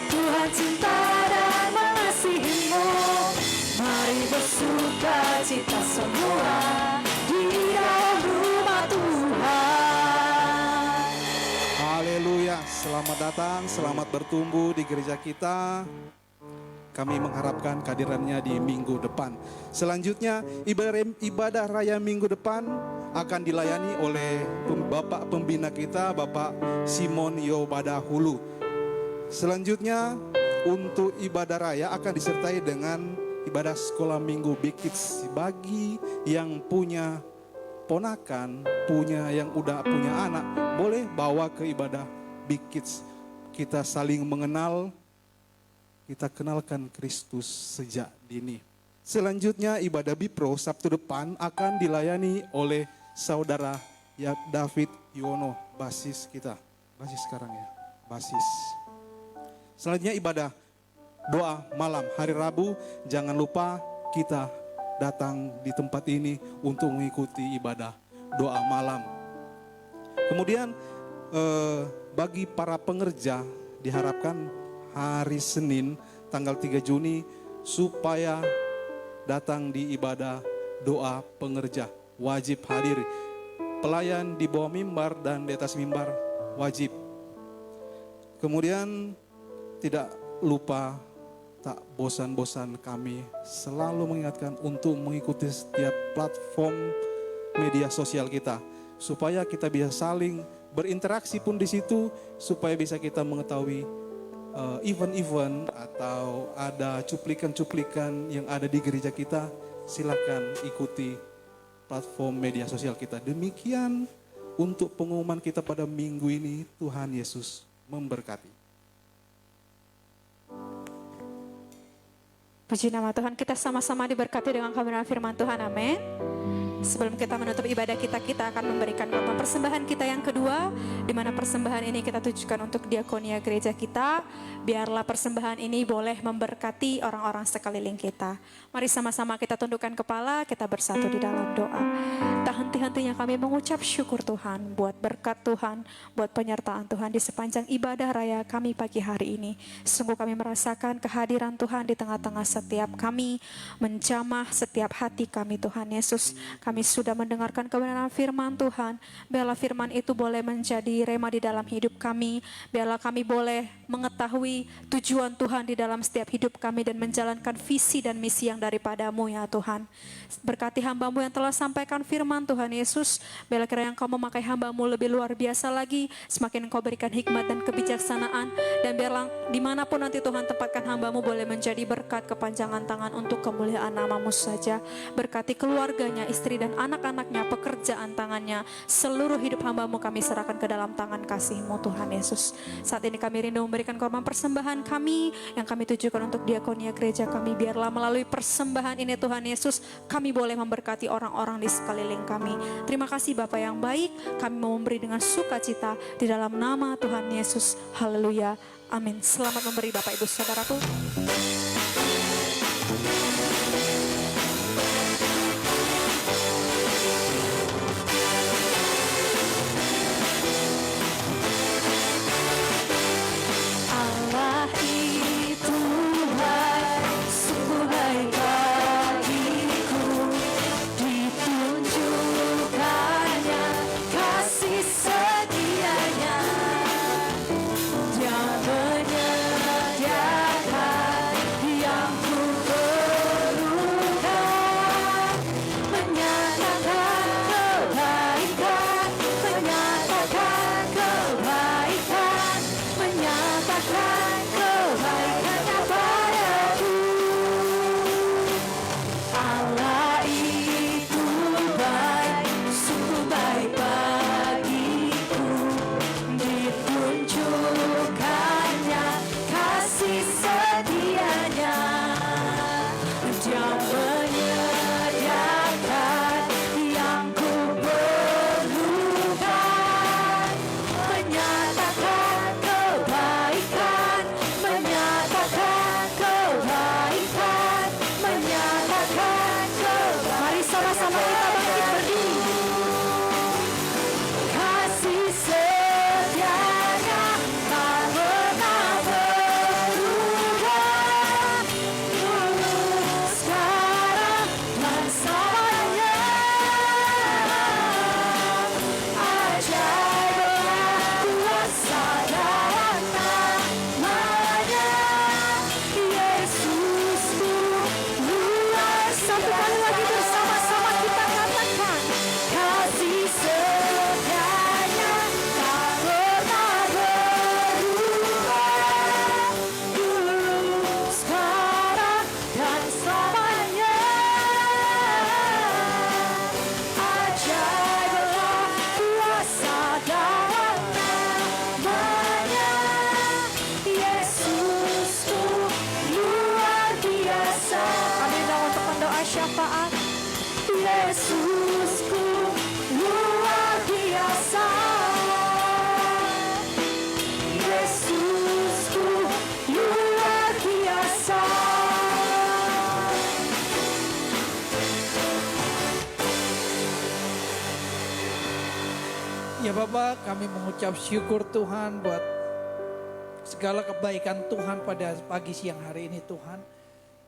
Tuhan cinta dan mengasihimu. Mari bersuka cita semua di dalam rumah Tuhan. Haleluya, selamat datang, selamat bertumbuh di gereja kita. Kami mengharapkan kehadirannya di minggu depan. Selanjutnya ibadah raya minggu depan akan dilayani oleh Bapak Pembina kita, Bapak Simon Yobadahulu. Selanjutnya untuk ibadah raya akan disertai dengan ibadah sekolah minggu Big Kids. Bagi yang punya ponakan, yang udah punya anak, boleh bawa ke ibadah Big Kids. Kita saling mengenal, kita kenalkan Kristus sejak dini. Selanjutnya ibadah Bipro Sabtu depan akan dilayani oleh saudara David Yono, basis kita. Basis sekarang ya, basis. Selanjutnya ibadah doa malam hari Rabu. Jangan lupa kita datang di tempat ini untuk mengikuti ibadah doa malam. Kemudian bagi para pengerja diharapkan hari Senin tanggal 3 Juni supaya datang di ibadah doa pengerja. Wajib hadir. Pelayan di bawah mimbar dan di atas mimbar wajib. Kemudian tidak lupa, tak bosan-bosan kami selalu mengingatkan untuk mengikuti setiap platform media sosial kita. Supaya kita bisa saling berinteraksi pun di situ, supaya bisa kita mengetahui event-event atau ada cuplikan-cuplikan yang ada di gereja kita. Silakan ikuti platform media sosial kita. Demikian untuk pengumuman kita pada minggu ini. Tuhan Yesus memberkati. Puji nama Tuhan, kita sama-sama diberkati dengan kebenaran firman Tuhan, amin. Sebelum kita menutup ibadah kita akan memberikan potong persembahan kita yang kedua, di mana persembahan ini kita tujukan untuk diakonia gereja kita. Biarlah persembahan ini boleh memberkati orang-orang sekeliling kita. Mari sama-sama kita tundukkan kepala, kita bersatu di dalam doa. Tak henti-hentinya kami mengucap syukur Tuhan, buat berkat Tuhan, buat penyertaan Tuhan di sepanjang ibadah raya kami pagi hari ini. Sungguh kami merasakan kehadiran Tuhan di tengah-tengah setiap kami, menjamah setiap hati kami Tuhan Yesus. Kami sudah mendengarkan kebenaran firman Tuhan. Biarlah firman itu boleh menjadi rema di dalam hidup kami. Biarlah kami boleh mengetahui tujuan Tuhan di dalam setiap hidup kami dan menjalankan visi dan misi yang daripada-Mu ya Tuhan. Berkati hamba-Mu yang telah sampaikan firman Tuhan Yesus. Biarlah kiranya Engkau memakai hamba-Mu lebih luar biasa lagi. Semakin Engkau berikan hikmat dan kebijaksanaan. Dan biarlah dimanapun nanti Tuhan tempatkan hamba-Mu boleh menjadi berkat kepanjangan tangan untuk kemuliaan nama-Mu saja. Berkati keluarganya, istri istri dan anak-anaknya, pekerjaan tangannya, seluruh hidup hamba-Mu kami serahkan ke dalam tangan kasih-Mu Tuhan Yesus. Saat ini kami rindu memberikan korban persembahan kami yang kami tujukan untuk diakonia gereja kami. Biarlah melalui persembahan ini Tuhan Yesus, kami boleh memberkati orang-orang di sekeliling kami. Terima kasih Bapa yang baik, kami mau memberi dengan sukacita di dalam nama Tuhan Yesus. Haleluya. Amin. Selamat memberi Bapak Ibu Saudaraku. Allah itu baik, sungguh baik bagiku, ditunjukkannya kasih setianya. Dia menyediakan yang ku perlukan, menyatakan kebaikan, menyatakan kebaikan, menyatakan kebaikannya padaku. Allah itu baik, sungguh baik bagiku, ditunjukkannya kasih setianya. Dia menyediakan yang ku perlukan, menyatakan kebaikan, menyatakan kebaikan, menyatakan kebaikan. Mari sama-sama kita bangkit berdiri. Kasih setianya tak pernah berubah, dulu sekarang dan selamanya. Ajaiblah kuasa dalam namanya, Yesusku luar. Satu kali lagi bersama-sama kita katakan, kasih setianya tak pernah berubah, dulu sekarang dan selamanya. Ajaiblah kuasa dalam namanya, Yesusku luar biasa. Kami undang untuk mendoa syafaat. Yesusku luar biasa, Yesusku luar biasa. Ya Bapak, kami mengucap syukur Tuhan buat segala kebaikan Tuhan pada pagi siang hari ini Tuhan.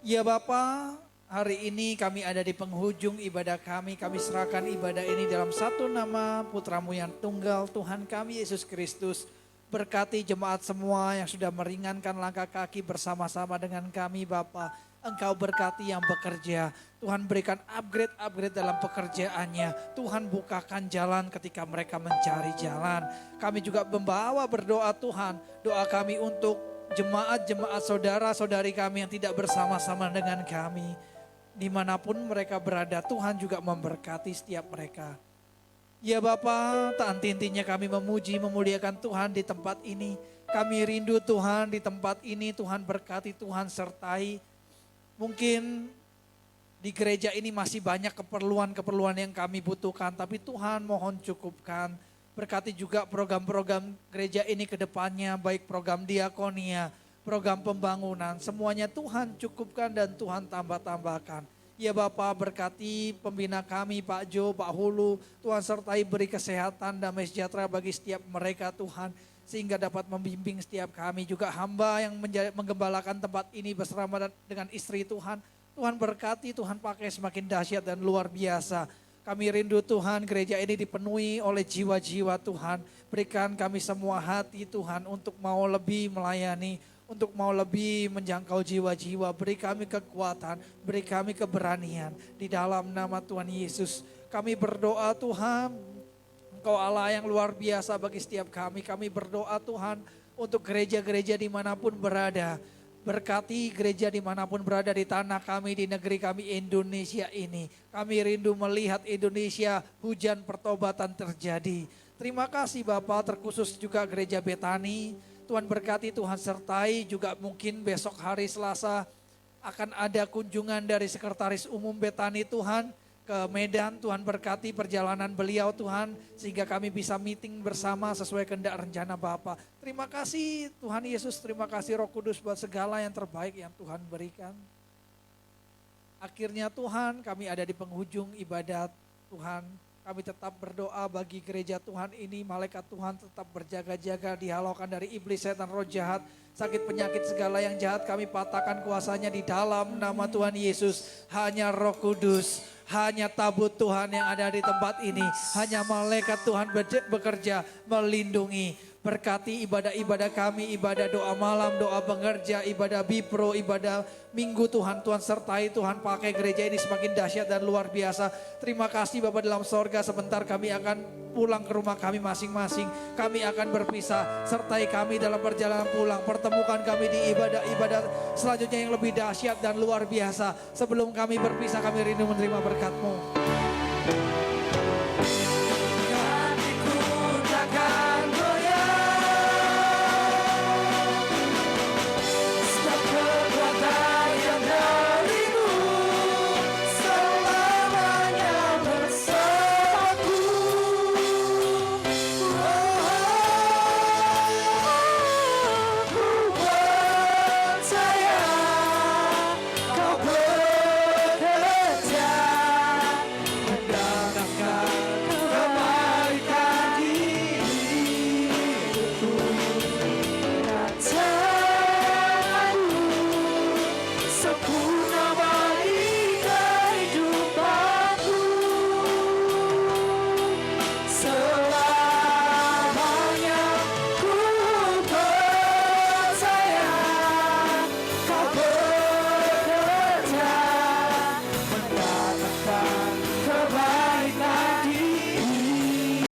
Ya Bapak, hari ini kami ada di penghujung ibadah kami. Kami serahkan ibadah ini dalam satu nama Putramu yang tunggal, Tuhan kami Yesus Kristus. Berkati jemaat semua yang sudah meringankan langkah kaki bersama-sama dengan kami Bapa. Engkau berkati yang bekerja. Tuhan berikan upgrade dalam pekerjaannya. Tuhan bukakan jalan ketika mereka mencari jalan. Kami juga membawa berdoa Tuhan. Doa kami untuk jemaat-jemaat saudara-saudari kami yang tidak bersama-sama dengan kami. Dimanapun mereka berada, Tuhan juga memberkati setiap mereka. Ya Bapa, tak henti-hentinya kami memuji, memuliakan Tuhan di tempat ini. Kami rindu Tuhan di tempat ini, Tuhan berkati, Tuhan sertai. Mungkin di gereja ini masih banyak keperluan-keperluan yang kami butuhkan, tapi Tuhan mohon cukupkan. Berkati juga program-program gereja ini ke depannya, baik program diakonia, program pembangunan, semuanya Tuhan cukupkan dan Tuhan tambah-tambahkan. Ya Bapak, berkati pembina kami Pak Jo, Pak Hulu, Tuhan sertai beri kesehatan, damai sejahtera bagi setiap mereka Tuhan. Sehingga dapat membimbing setiap kami juga hamba yang menggembalakan tempat ini bersama dengan istri Tuhan. Tuhan berkati, Tuhan pakai semakin dahsyat dan luar biasa. Kami rindu Tuhan gereja ini dipenuhi oleh jiwa-jiwa Tuhan. Berikan kami semua hati Tuhan untuk mau lebih melayani, untuk mau lebih menjangkau jiwa-jiwa. Beri kami kekuatan, beri kami keberanian. Di dalam nama Tuhan Yesus kami berdoa Tuhan. Engkau Allah yang luar biasa bagi setiap kami. Kami berdoa Tuhan untuk gereja-gereja dimanapun berada. Berkati gereja dimanapun berada di tanah kami, di negeri kami Indonesia ini. Kami rindu melihat Indonesia hujan pertobatan terjadi. Terima kasih Bapak, terkhusus juga gereja Betani. Tuhan berkati, Tuhan sertai, juga mungkin besok hari Selasa akan ada kunjungan dari Sekretaris Umum Betani Tuhan ke Medan. Tuhan berkati perjalanan beliau Tuhan, sehingga kami bisa meeting bersama sesuai kehendak rencana Bapa. Terima kasih Tuhan Yesus, terima kasih Roh Kudus buat segala yang terbaik yang Tuhan berikan. Akhirnya Tuhan, kami ada di penghujung ibadat Tuhan. Kami tetap berdoa bagi gereja Tuhan ini, malaikat Tuhan tetap berjaga-jaga, dihalaukan dari iblis, setan, roh jahat, sakit penyakit segala yang jahat kami patahkan kuasanya di dalam nama Tuhan Yesus. Hanya Roh Kudus, hanya tabut Tuhan yang ada di tempat ini, hanya malaikat Tuhan bekerja melindungi. Berkati ibadah-ibadah kami, ibadah doa malam, doa pengerja, ibadah bipro, ibadah minggu Tuhan. Tuhan sertai, Tuhan pakai gereja ini semakin dahsyat dan luar biasa. Terima kasih Bapa dalam sorga, sebentar kami akan pulang ke rumah kami masing-masing. Kami akan berpisah, sertai kami dalam perjalanan pulang. Pertemukan kami di ibadah-ibadah selanjutnya yang lebih dahsyat dan luar biasa. Sebelum kami berpisah, kami rindu menerima berkat-Mu.